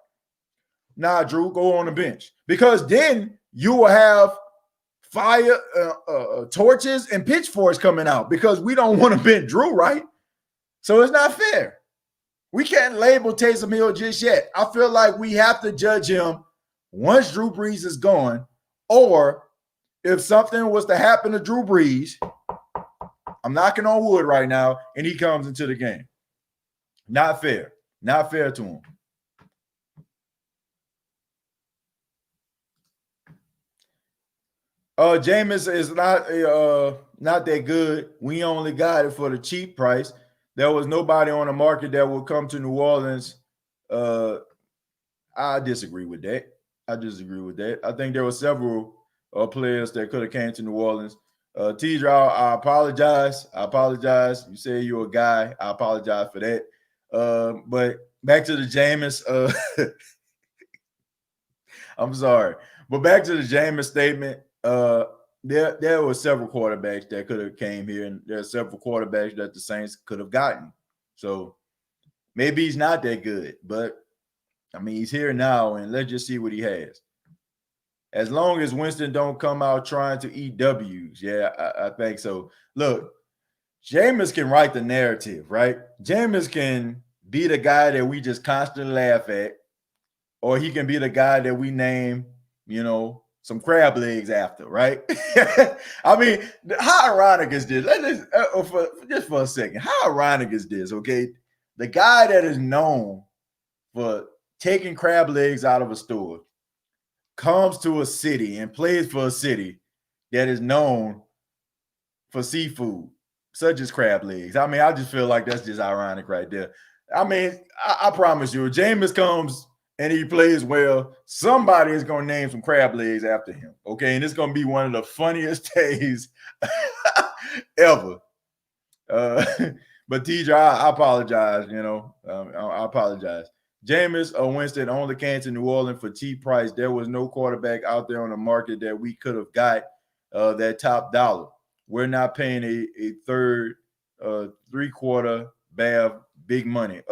nah, Drew, go on the bench? Because then you will have fire, torches, and pitchforks coming out because we don't want to bench Drew, right? So it's not fair. We can't label Taysom Hill just yet. I feel like we have to judge him once Drew Brees is gone, or if something was to happen to Drew Brees, I'm knocking on wood right now, and he comes into the game. Not fair. Not fair to him. Jameis is not that good. We only got it for the cheap price. there was nobody on the market that would come to New Orleans. I disagree with that. I think there were several players that could have came to New Orleans. T-Draw, I apologize. You say you're a guy. I apologize for that. But back to the Jameis. I'm sorry. But back to the Jameis statement. There were several quarterbacks that could have came here, and there are several quarterbacks that the Saints could have gotten. So maybe he's not that good, but I mean, he's here now, and let's just see what he has. As long as Winston don't come out trying to eat W's, yeah, I think so. Look, Jameis can write the narrative, right? Jameis can be the guy that we just constantly laugh at, or he can be the guy that we name, some crab legs after, right? I mean, how ironic is this? Just for a second, how ironic is this, okay? The guy that is known for taking crab legs out of a store comes to a city and plays for a city that is known for seafood, such as crab legs. I mean, I just feel like that's just ironic right there. I mean, I promise you, if Jameis comes and he plays well, somebody is going to name some crab legs after him, okay? And it's going to be one of the funniest days ever. But TJ, I apologize, I apologize. Jameis or Winston only came to New Orleans for cheap price. There was no quarterback out there on the market that we could have got that top dollar. We're not paying a third, three-quarter big money.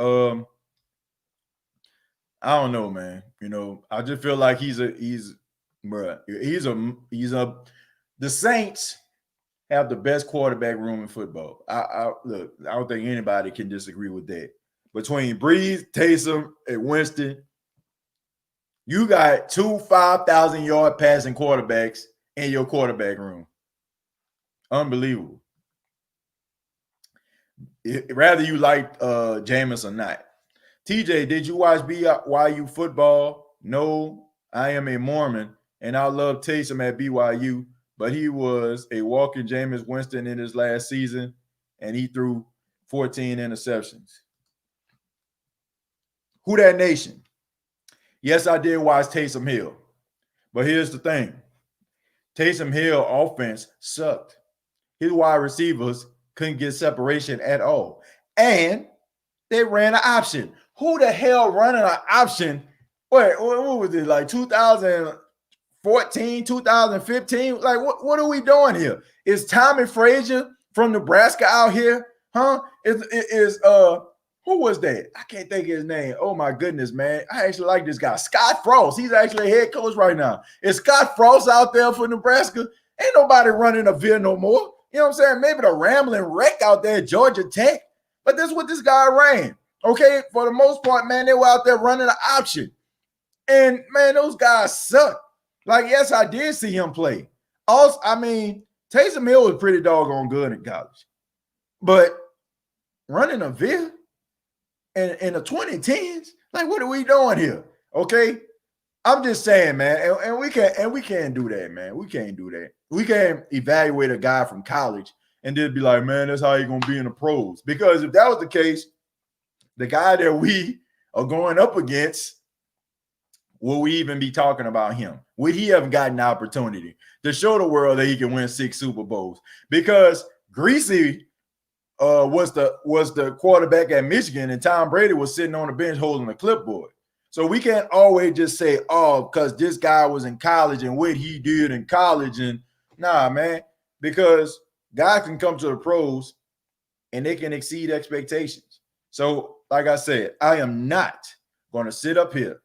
I don't know, man. I just feel like the Saints have the best quarterback room in football. I don't think anybody can disagree with that. Between Breeze, Taysom, and Winston, you got 2 5,000-yard passing quarterbacks in your quarterback room. Unbelievable. Rather you like Jameis or not. TJ, did you watch BYU football? No, I am a Mormon, and I love Taysom at BYU, but he was a walking Jameis Winston in his last season, and he threw 14 interceptions. Who that nation? Yes, I did watch Taysom Hill. But here's the thing. Taysom Hill offense sucked. His wide receivers couldn't get separation at all. And they ran an option. Who the hell running an option? What was it, like 2014, 2015? Like, what are we doing here? Is Tommy Frazier from Nebraska out here? Huh? Who was that? I can't think of his name. Oh, my goodness, man. I actually like this guy. Scott Frost. He's actually a head coach right now. Is Scott Frost out there for Nebraska? Ain't nobody running a veer no more. You know what I'm saying? Maybe the rambling wreck out there at Georgia Tech. But this is what this guy ran. Okay? For the most part, man, they were out there running an option. And, man, those guys suck. Like, yes, I did see him play. Also, I mean, Taysom Hill was pretty doggone good in college. But running a veer? In the 2010s, like, what are we doing here? Okay, I'm just saying, man, and we can't do that, man. We can't do that. We can't evaluate a guy from college and then be like, man, that's how you're gonna be in the pros. Because if that was the case, the guy that we are going up against, will we even be talking about him? Would he have gotten an opportunity to show the world that he can win 6 Super Bowls? Because Greasy was the quarterback at Michigan, and Tom Brady was sitting on the bench holding a clipboard. So we can't always just say, oh, because this guy was in college and what he did in college. And nah, man, because guys can come to the pros and they can exceed expectations. So, like I said, I am not going to sit up here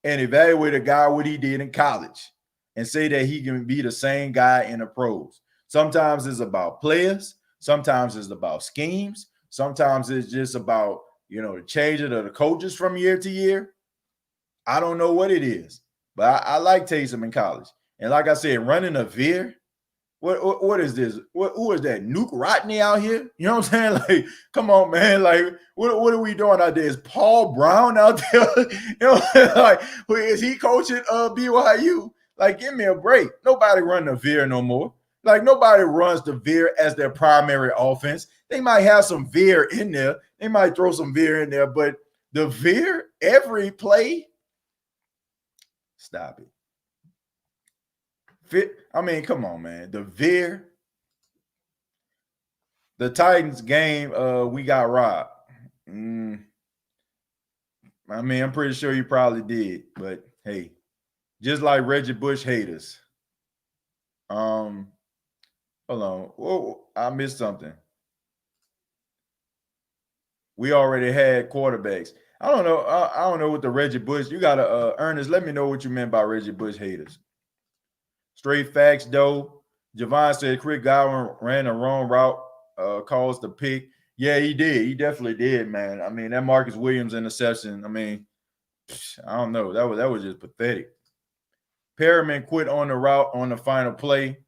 and evaluate a guy what he did in college and say that he can be the same guy in the pros. Sometimes it's about players. Sometimes it's about schemes. Sometimes it's just about, the changing of the coaches from year to year. I don't know what it is, but I like Taysom in college. And like I said, running a veer, what is this? Who is that? Nuke Rodney out here? You know what I'm saying? Like, come on, man. Like, what are we doing out there? Is Paul Brown out there? Like, is he coaching BYU? Like, give me a break. Nobody running a veer no more. Like, nobody runs the veer as their primary offense. They might have some veer in there. They might throw some veer in there, but the veer every play, stop it. I mean, come on, man. The veer. The Titans game, we got robbed. I mean, I'm pretty sure you probably did, but hey, just like Reggie Bush haters. Hold on. Whoa, I missed something. We already had quarterbacks. I don't know. I don't know what the Reggie Bush. You gotta Ernest, let me know what you meant by Reggie Bush haters. Straight facts, though. Javon said Chris Godwin ran the wrong route, caused the pick. Yeah, he did. He definitely did, man. I mean, that Marcus Williams interception. I mean, I don't know. That was just pathetic. Perriman quit on the route on the final play.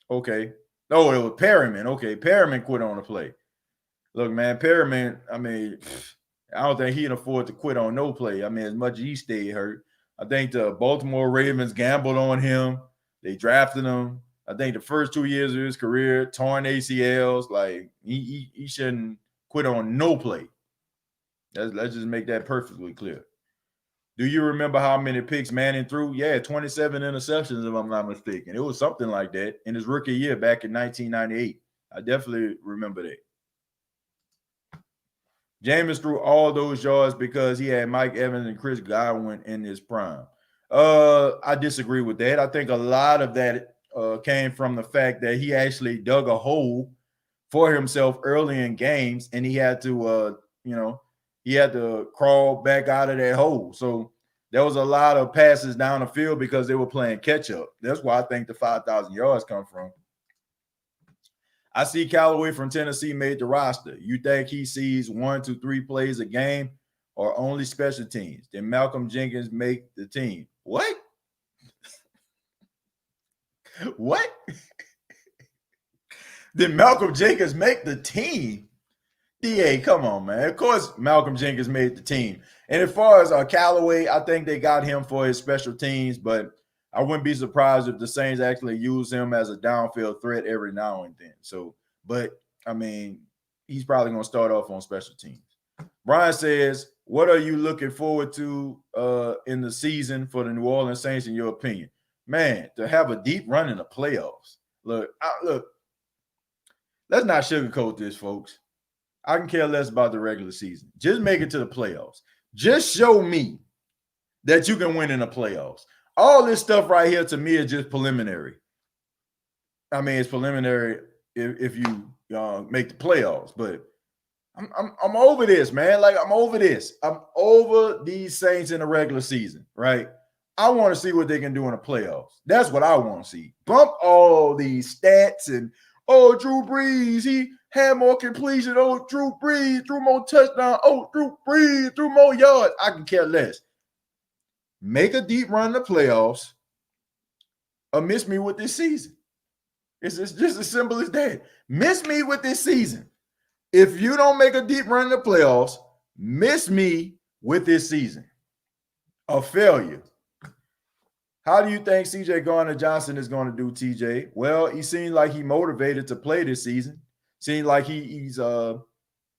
Okay. Oh, it was Perriman. Okay, Perriman quit on the play. Look, man, Perriman, I mean, I don't think he can afford to quit on no play. I mean, as much as he stayed hurt. I think the Baltimore Ravens gambled on him. They drafted him. I think the first 2 years of his career, torn ACLs. Like, he shouldn't quit on no play. Let's just make that perfectly clear. Do you remember how many picks Manning threw? Yeah, 27 interceptions, if I'm not mistaken. It was something like that in his rookie year back in 1998. I definitely remember that. Jameis threw all those yards because he had Mike Evans and Chris Godwin in his prime. I disagree with that. I think a lot of that came from the fact that he actually dug a hole for himself early in games, and he had to, he had to crawl back out of that hole. So there was a lot of passes down the field because they were playing catch up. That's why I think the 5,000 yards come from. I see Callaway from Tennessee made the roster. You think he sees 1 to 3 plays a game or only special teams? Then Malcolm Jenkins make the team. What? What? Did Malcolm Jenkins make the team? DA, come on, man. Of course, Malcolm Jenkins made the team. And as far as Callaway, I think they got him for his special teams, but I wouldn't be surprised if the Saints actually use him as a downfield threat every now and then. So, but I mean, he's probably going to start off on special teams. Brian says, what are you looking forward to in the season for the New Orleans Saints, in your opinion? Man, to have a deep run in the playoffs. Look, let's not sugarcoat this, folks. I can care less about the regular season. Just make it to the playoffs. Just show me that you can win in the playoffs. All this stuff right here to me is just preliminary. I mean, it's preliminary if you make the playoffs, but I'm over this, man. Like, I'm over this. I'm over these Saints in the regular season, right? I want to see what they can do in the playoffs. That's what I want to see. Bump all these stats and, oh, Drew Brees, he had more completion. Oh, Drew Brees threw more touchdowns. Oh, Drew Brees threw more yards. I can care less. Make a deep run in the playoffs or miss me with this season. It's just as simple as that. Miss me with this season. If you don't make a deep run in the playoffs, miss me with this season. A failure. How do you think C.J. Gardner-Johnson is going to do, TJ? Well, he seems like he's motivated to play this season. Seems like he's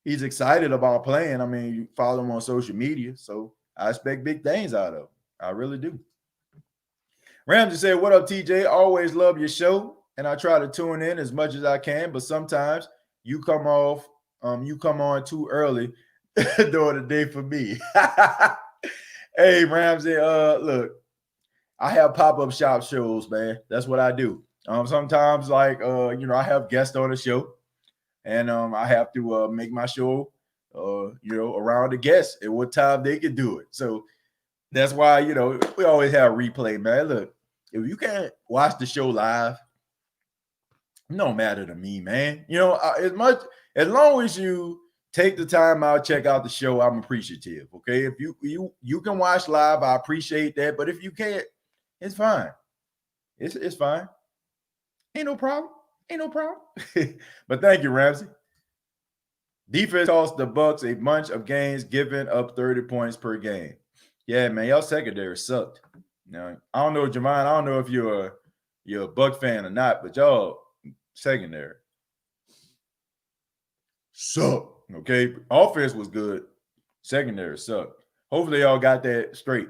excited about playing. I mean, you follow him on social media, so I expect big things out of him. I really do. Ramsey said, what up, TJ? Always love your show, and I try to tune in as much as I can, but sometimes you come on too early during the day for me. Hey, Ramsey, look, I have pop-up shop shows, man. That's what I do. Sometimes, like, I have guests on the show, and I have to make my show, around the guests at what time they can do it. So that's why, we always have replay, man. Look, if you can't watch the show live, no matter to me, man. As long as you take the time out, check out the show, I'm appreciative. Okay, if you can watch live, I appreciate that. But if you can't, it's fine. It's fine. Ain't no problem. But thank you, Ramsey. Defense cost the Bucks a bunch of games, giving up 30 points per game. Yeah, man, y'all secondary sucked. Now, I don't know, Javon. I don't know if you're a Buck fan or not, but y'all secondary sucked. Okay, offense was good. Secondary sucked. Hopefully, y'all got that straight.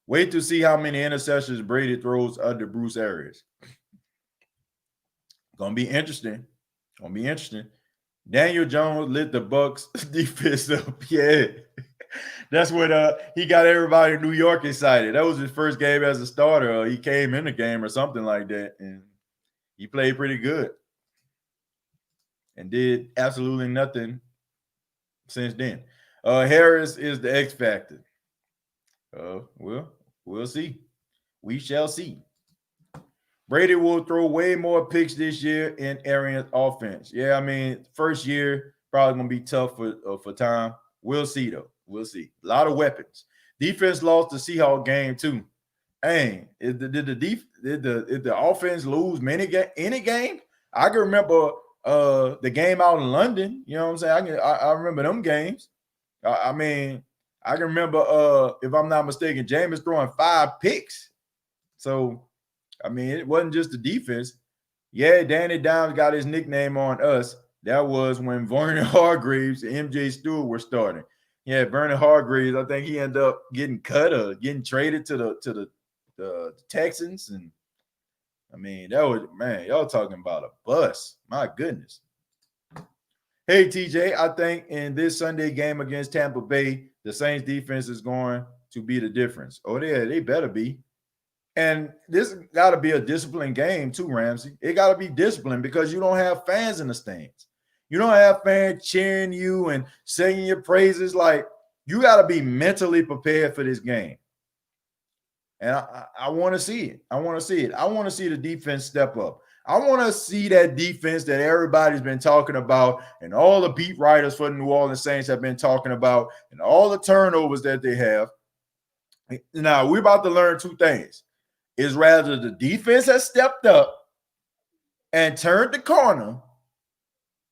Wait to see how many interceptions Brady throws under Bruce Arians. Gonna be interesting. Daniel Jones lit the Bucks defense up. Yeah. That's what he got everybody in New York excited. That was his first game as a starter. He came in the game or something like that, and he played pretty good and did absolutely nothing since then. Harris is the X factor. We'll see. We shall see. Brady will throw way more picks this year in Arians' offense. Yeah, I mean, first year probably gonna be tough for time. We'll see though. We'll see. A lot of weapons. Defense lost the Seahawks game too. Dang, did the offense lose any game? I can remember the game out in London. You know what I'm saying? I remember them games. I mean, I can remember if I'm not mistaken, Jameis throwing 5 picks. So I mean, it wasn't just the defense. Yeah, Danny Dimes got his nickname on us. That was when Vernon Hargreaves and MJ Stewart were starting. Yeah, Vernon Hargreaves, I think he ended up getting cut or getting traded to the Texans. And I mean, that was, man, y'all talking about a bust. My goodness. Hey, TJ, I think in this Sunday game against Tampa Bay, the Saints defense is going to be the difference. Oh, yeah, they better be. And this got to be a disciplined game too, Ramsey. It got to be disciplined because you don't have fans in the stands. You don't have fans cheering you and singing your praises. Like, you got to be mentally prepared for this game. And I want to see it. I want to see the defense step up. I want to see that defense that everybody's been talking about and all the beat writers for the New Orleans Saints have been talking about and all the turnovers that they have. Now, we're about to learn 2 things. Is rather the defense has stepped up and turned the corner,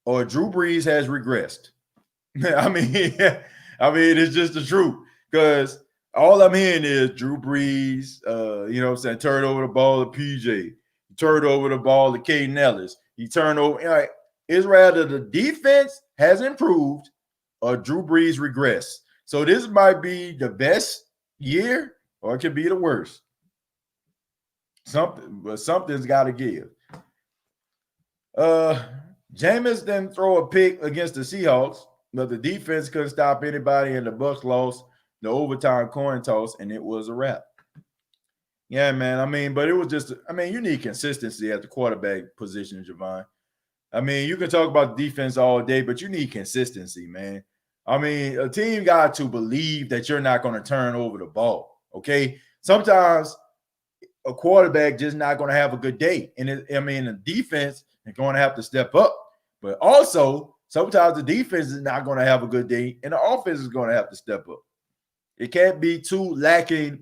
or Drew Brees has regressed. I mean, it's just the truth. Because all I'm hearing is Drew Brees, you know what I'm saying, turned over the ball to PJ. He turned over the ball to Caden Ellis. He turned over. You know, it's rather the defense has improved or Drew Brees regressed. So this might be the best year or it could be the worst. Something's got to give. Jameis didn't throw a pick against the Seahawks, but the defense couldn't stop anybody, and the Bucs lost the overtime coin toss, and it was a wrap. Yeah, man. I mean, but it was just, I mean, you need consistency at the quarterback position, Javon. I mean, you can talk about defense all day, but you need consistency, man. I mean, a team got to believe that you're not going to turn over the ball, okay? Sometimes a quarterback just not going to have a good day. And the defense is going to have to step up. But also, sometimes the defense is not going to have a good day, and the offense is going to have to step up. It can't be too lacking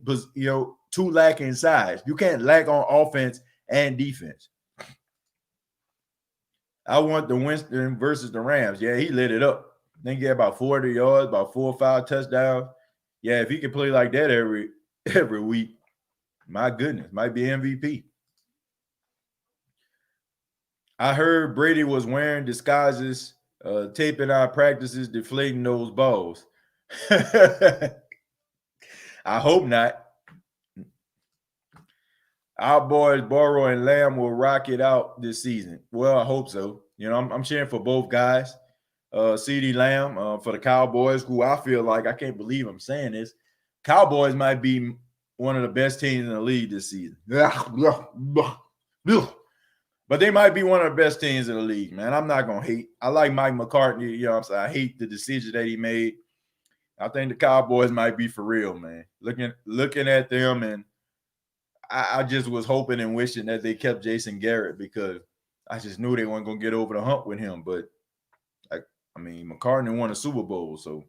size. You can't lack on offense and defense. I want the Winston versus the Rams. Yeah, he lit it up. I think he had about 40 yards, about 4 or 5 touchdowns. Yeah, if he can play like that every week, my goodness, might be MVP. I heard Brady was wearing disguises, taping our practices, deflating those balls. I hope not. Our boys, Burrow and Lamb, will rock it out this season. Well, I hope so. You know, I'm cheering for both guys. CeeDee Lamb for the Cowboys, who I feel like, I can't believe I'm saying this, Cowboys might be one of the best teams in the league this season. But they might be one of the best teams in the league, man. I'm not going to hate. I like Mike McCartney. You know what I'm saying? I hate the decision that he made. I think the Cowboys might be for real, man. Looking at them, and I just was hoping and wishing that they kept Jason Garrett because I just knew they weren't going to get over the hump with him. But, I mean, McCartney won a Super Bowl, so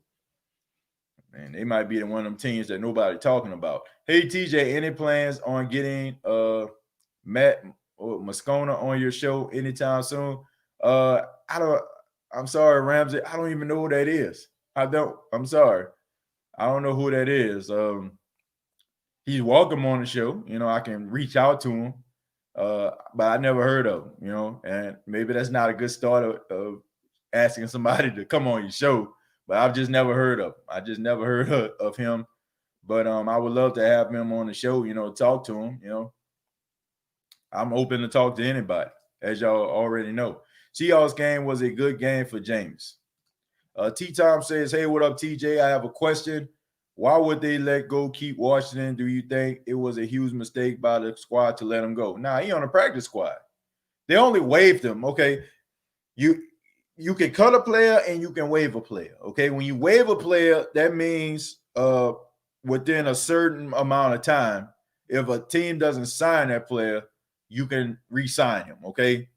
man, they might be one of them teams that nobody talking about. Hey, TJ, any plans on getting Matt or Moscona on your show anytime soon? I'm sorry, Ramsey. I don't even know who that is. I'm sorry. I don't know who that is. He's welcome on the show. You know, I can reach out to him. But I never heard of him, you know, and maybe that's not a good start of asking somebody to come on your show, but I've just never heard of him. I just never heard of him. But I would love to have him on the show, talk to him, I'm open to talk to anybody, as y'all already know. Seahawks game was a good game for James. T-Tom says, hey, what up, TJ? I have a question. Why would they let go Keith Washington? Do you think it was a huge mistake by the squad to let him go? Nah, he on the practice squad. They only waived him, okay? You can cut a player and you can waive a player, okay? When you waive a player, that means within a certain amount of time, if a team doesn't sign that player, you can re-sign him, okay?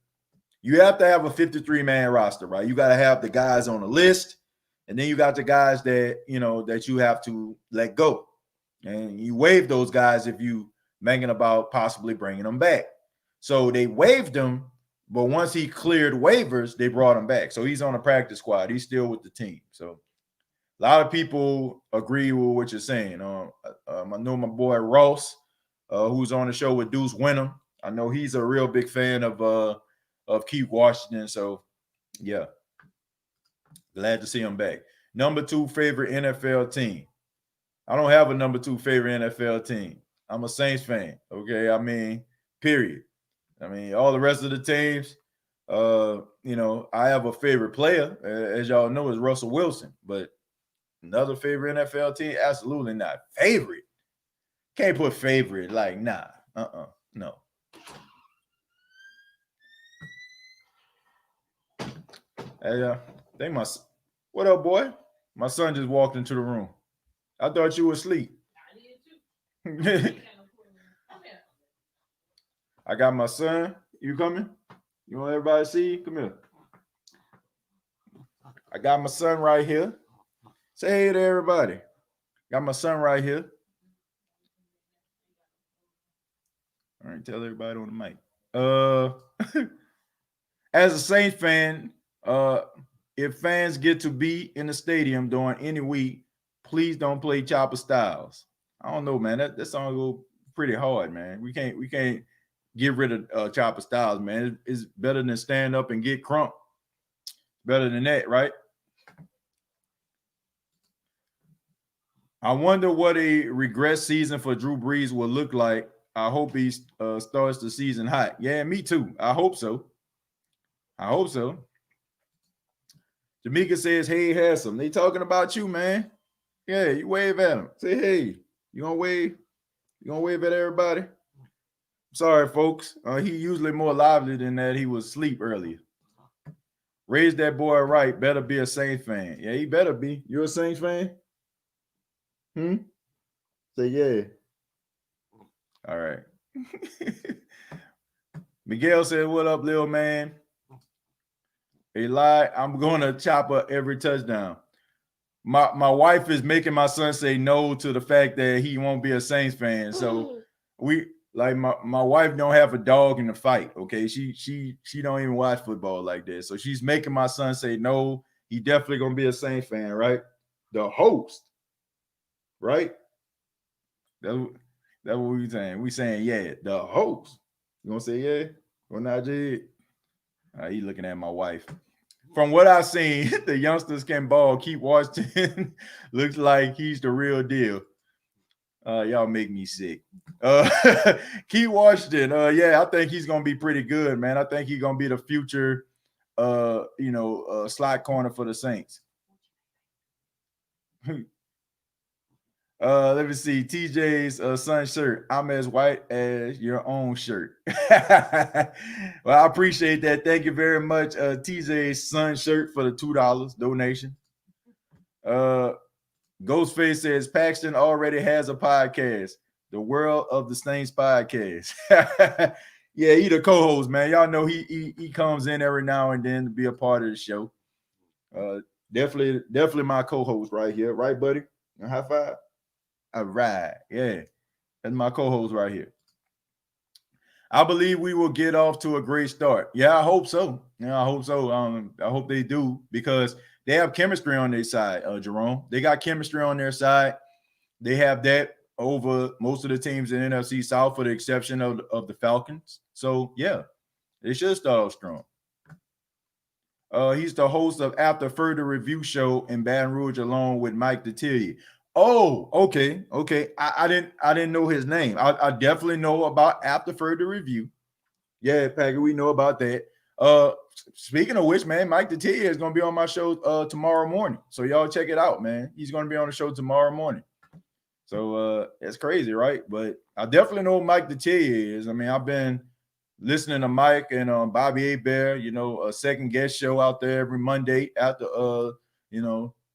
You have to have a 53-man roster, right? You got to have the guys on the list, and then you got the guys that, that you have to let go. And you waive those guys if you thinking about possibly bringing them back. So they waived him, but once he cleared waivers, they brought him back. So he's on the practice squad. He's still with the team. So a lot of people agree with what you're saying. I know my boy Ross, who's on the show with Deuce Winham. I know he's a real big fan of Keith Washington. So, yeah, glad to see him back. Number 2 favorite NFL team. I don't have a number 2 favorite NFL team. I'm a Saints fan. Okay, I mean, period. I mean, all the rest of the teams, I have a favorite player, as y'all know, is Russell Wilson. But another favorite NFL team, absolutely not. Favorite. Can't put favorite like, nah, no. Hey, what up, boy? My son just walked into the room. I thought you were asleep. I did too. I got my son. You coming? You want everybody to see you? Come here. I got my son right here. Say hey to everybody. Got my son right here. All right, tell everybody on the mic. As a Saints fan, if fans get to be in the stadium during any week, please don't play Chopper Styles. I don't know, man. That song go pretty hard, man. We can't get rid of Chopper Styles, man. It's better than stand up and get crunk. Better than that, right? I wonder what a regress season for Drew Brees will look like. I hope he starts the season hot. Yeah, me too. I hope so. Jamaica says, hey, handsome. They talking about you, man. Yeah, you wave at them. Say, hey, you gonna wave? You gonna wave at everybody? Sorry, folks. He usually more lively than that. He was asleep earlier. Raise that boy right. Better be a Saints fan. Yeah, he better be. You a Saints fan? Say yeah. All right. Miguel said, what up, little man? Eli, I'm going to chop up every touchdown. My wife is making my son say no to the fact that he won't be a Saints fan. So my wife don't have a dog in the fight. Okay, she don't even watch football like that. So she's making my son say no. He definitely gonna be a Saints fan, right? The host, right? That's what we saying. We saying yeah. The host. You gonna say yeah or not, Jed? He looking at my wife. From what I've seen, the youngsters can ball. Keith Washington looks like he's the real deal. Y'all make me sick. Keith Washington, I think he's gonna be pretty good, man. I think he's gonna be the future, slot corner for the Saints. Let me see. TJ's son shirt. I'm as white as your own shirt. Well, I appreciate that. Thank you very much. TJ's son shirt for the $2 donation. Ghostface says Paxton already has a podcast, the World of the Saints podcast. Yeah, he the co-host, man. Y'all know he comes in every now and then to be a part of the show. Definitely my co-host right here, right, buddy? A high five. All right, yeah, that's my co-host right here. I believe we will get off to a great start. Yeah, I hope so. I hope so. I hope they do because they have chemistry on their side, Jerome. They got chemistry on their side. They have that over most of the teams in NFC South, for the exception of the Falcons. So, yeah, they should start off strong. He's the host of After Further Review Show in Baton Rouge, along with Mike Detillier. Oh, okay. I didn't know his name. I definitely know about After Further Review. Yeah, Packer, we know about that. Speaking of which, man, Mike Detillier is going to be on my show tomorrow morning. So y'all check it out, man. He's going to be on the show tomorrow morning. So it's crazy, right? But I definitely know who Mike Detillier is. I mean, I've been listening to Mike and Bobby Bear, a second guest show out there every Monday after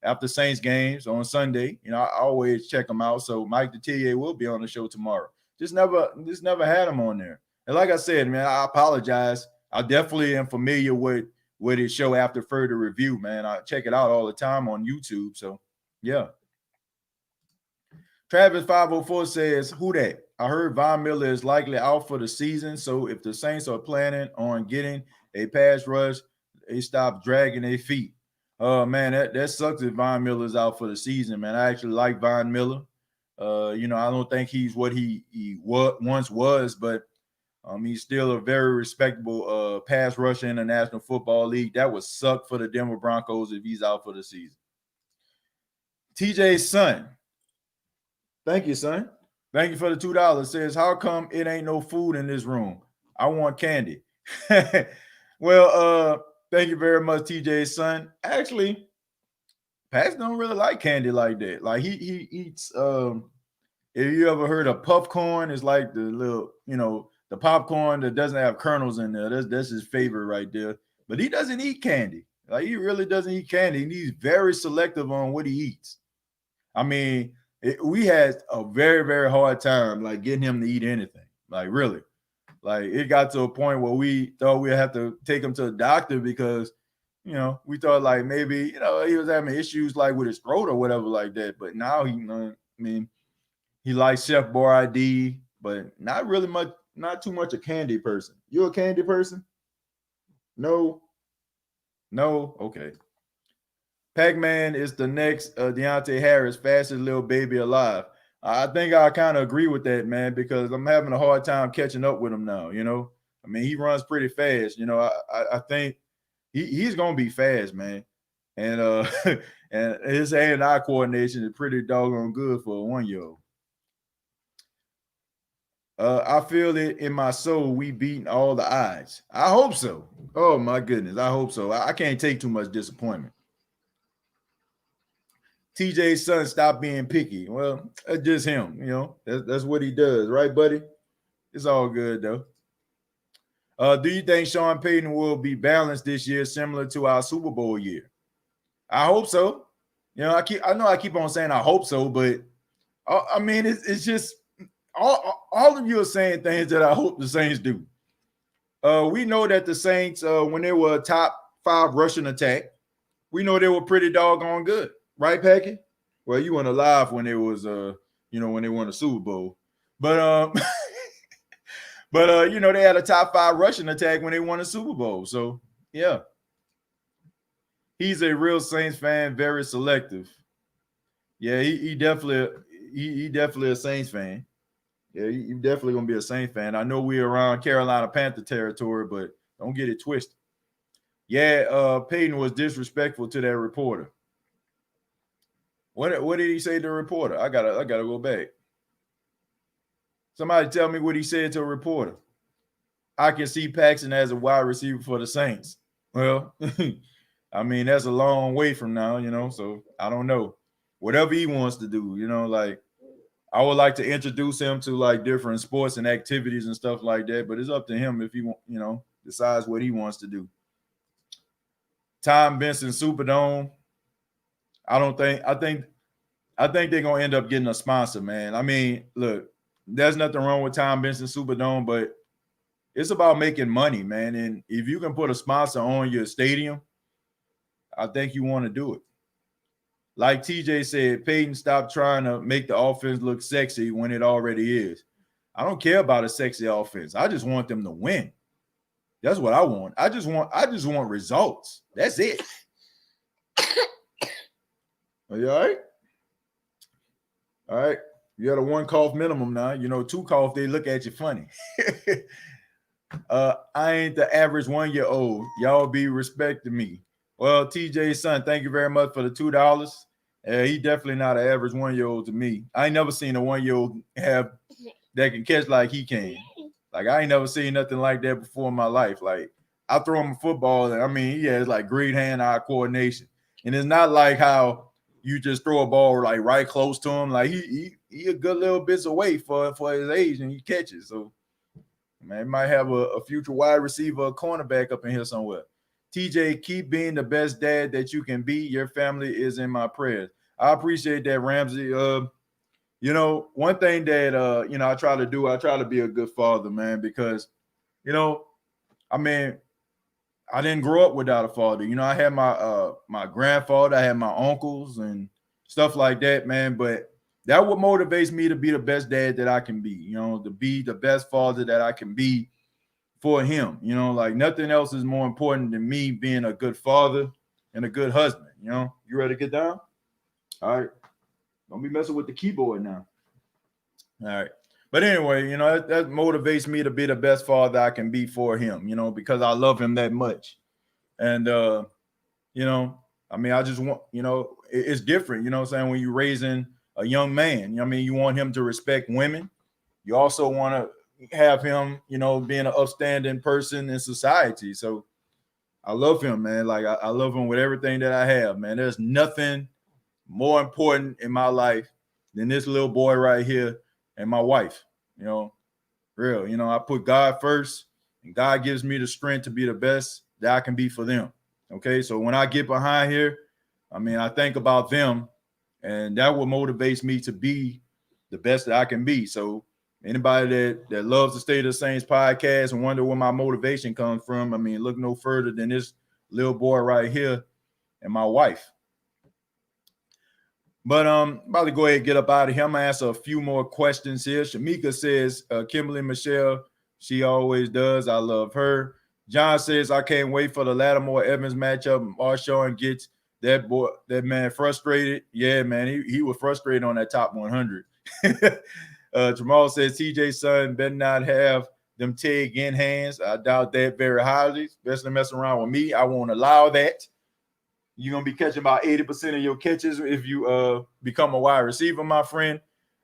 after Saints games on Sunday. I always check them out. So Mike Detillier will be on the show tomorrow. Just never had him on there. And like I said, man, I apologize. I definitely am familiar with his show After Further Review, man. I check it out all the time on YouTube. So yeah. Travis 504 says, who that? I heard Von Miller is likely out for the season. So if the Saints are planning on getting a pass rush, they stop dragging their feet. Man, that sucks if Von Miller's out for the season, man. I actually like Von Miller. I don't think he's what he once was, but he's still a very respectable pass rusher in the National Football League. That would suck for the Denver Broncos if he's out for the season. TJ's son. Thank you, son. Thank you for the $2. Says, how come it ain't no food in this room? I want candy. Well, thank you very much, TJ's son. Actually, Pax don't really like candy like that. Like he eats if you ever heard of popcorn, it's like the little, the popcorn that doesn't have kernels in there. That's his favorite right there. But he doesn't eat candy. Like he really doesn't eat candy. And he's very selective on what he eats. I mean, we had a very, very hard time like getting him to eat anything. Like really. Like it got to a point where we thought we'd have to take him to the doctor because, we thought like maybe, he was having issues like with his throat or whatever like that. But now he likes Chef Boyardee, but not really much, not too much a candy person. You a candy person? No. Okay. Pac-Man is the next Deontay Harris, fastest little baby alive. I think I kind of agree with that, man, because I'm having a hard time catching up with him now, I mean, he runs pretty fast, I think he's going to be fast, man. And and his hand-eye coordination is pretty doggone good for a 1-year-old. I feel it in my soul. We beating all the odds. I hope so. Oh, my goodness. I hope so. I can't take too much disappointment. TJ's son stopped being picky. Well, that's just him, That's what he does, right, buddy? It's all good though. Do you think Sean Payton will be balanced this year, similar to our Super Bowl year? I hope so. I know I keep on saying I hope so, but I mean it's just all of you are saying things that I hope the Saints do. We know that the Saints, when they were a top 5 rushing attack, we know they were pretty doggone good. Right, Packy? Well, you weren't alive when it was, when they won the Super Bowl. But, they had a top 5 rushing attack when they won the Super Bowl. So, yeah. He's a real Saints fan, very selective. Yeah, he definitely a Saints fan. Yeah, he definitely going to be a Saints fan. I know we're around Carolina Panther territory, but don't get it twisted. Yeah, Payton was disrespectful to that reporter. What did he say to the reporter? I gotta go back. Somebody tell me what he said to a reporter. I can see Paxton as a wide receiver for the Saints. Well, I mean, that's a long way from now, so I don't know. Whatever he wants to do, like I would like to introduce him to like different sports and activities and stuff like that, but it's up to him if he decides what he wants to do. Tom Benson Superdome. I think they're gonna end up getting a sponsor, man. I mean, look, there's nothing wrong with Tom Benson Superdome, but it's about making money, man. And if you can put a sponsor on your stadium, I think you want to do it. Like TJ said, Payton stopped trying to make the offense look sexy when it already is. I don't care about a sexy offense. I just want them to win. That's what I want. I just want results. That's it. Are you all right? All right. You got a 1 cough minimum now. 2 cough, they look at you funny. I ain't the average 1-year-old. Y'all be respecting me. Well, TJ's son, thank you very much for the $2. He definitely not an average 1-year-old to me. I ain't never seen a 1-year-old have that can catch like he can. Like, I ain't never seen nothing like that before in my life. Like, I throw him a football, and I mean, he has like great hand-eye coordination. And it's not like how you just throw a ball like right close to him. Like, he a good little bits away for his age, and he catches. So, man, might have a future wide receiver, a cornerback up in here somewhere. TJ, keep being the best dad that you can be. Your family is in my prayers. I appreciate that, Ramsey. You know, one thing that you know, I try to be a good father, man, because, you know, I mean, I didn't grow up without a father. You know, I had my grandfather, I had my uncles and stuff like that, man. But that what motivates me to be the best dad that I can be, you know, to be the best father that I can be for him. You know, like nothing else is more important than me being a good father and a good husband. You know, you ready to get down? All right. Don't be messing with the keyboard now. All right. But anyway, you know, that motivates me to be the best father I can be for him, you know, because I love him that much. And, you know, I mean, I just want, you know, it's different, you know what I'm saying, when you're raising a young man. I mean, you want him to respect women. You also want to have him, you know, being an upstanding person in society. So I love him, man. Like, I love him with everything that I have, man. There's nothing more important in my life than this little boy right here and my wife. You know, real, you know, I put God first, and God gives me the strength to be the best that I can be for them. Okay, so when I get behind here, I mean, I think about them, and that what motivates me to be the best that I can be. So anybody that loves the State of the Saints podcast and wonder where my motivation comes from, I mean, look no further than this little boy right here and my wife. But about to go ahead and get up out of here. I'm gonna answer a few more questions here. Shamika says, Kimberly Michelle, she always does. I love her. John says, I can't wait for the Lattimore Evans matchup. Marshawn gets that man frustrated. Yeah, man, he was frustrated on that top 100. Jamal says, TJ's son better not have them Tig in hands. I doubt that very highly, especially messing around with me. I won't allow that. You're going to be catching about 80% of your catches if you become a wide receiver, my friend.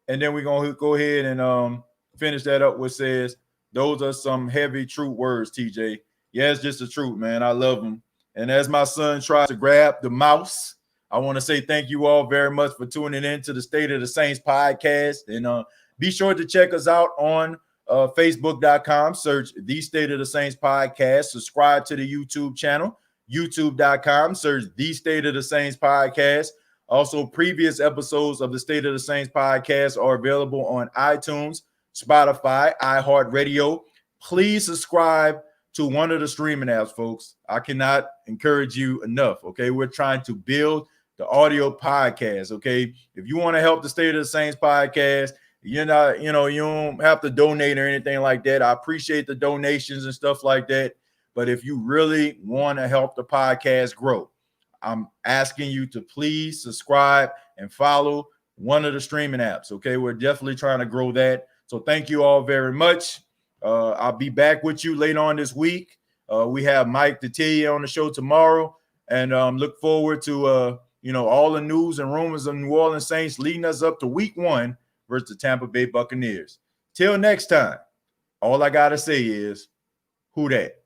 And then we're going to go ahead and finish that up with says, those are some heavy, true words, TJ. Yeah, it's just the truth, man. I love them. And as my son tries to grab the mouse, I want to say thank you all very much for tuning in to the State of the Saints podcast. And be sure to check us out on Facebook.com. Search the State of the Saints podcast. Subscribe to the YouTube channel. YouTube.com, search the State of the Saints podcast. Also, previous episodes of the State of the Saints podcast are available on iTunes, Spotify, iHeartRadio. Please subscribe to one of the streaming apps, folks. I cannot encourage you enough. Okay, we're trying to build the audio podcast. Okay, if you want to help the State of the Saints podcast, you're not, you know, you don't have to donate or anything like that. I appreciate the donations and stuff like that. But if you really want to help the podcast grow, I'm asking you to please subscribe and follow one of the streaming apps. Okay, we're definitely trying to grow that. So thank you all very much. I'll be back with you later on this week. We have Mike Detillier on the show tomorrow, and look forward to you know, all the news and rumors of New Orleans Saints leading us up to Week 1 versus the Tampa Bay Buccaneers. Till next time, all I gotta say is, who dat?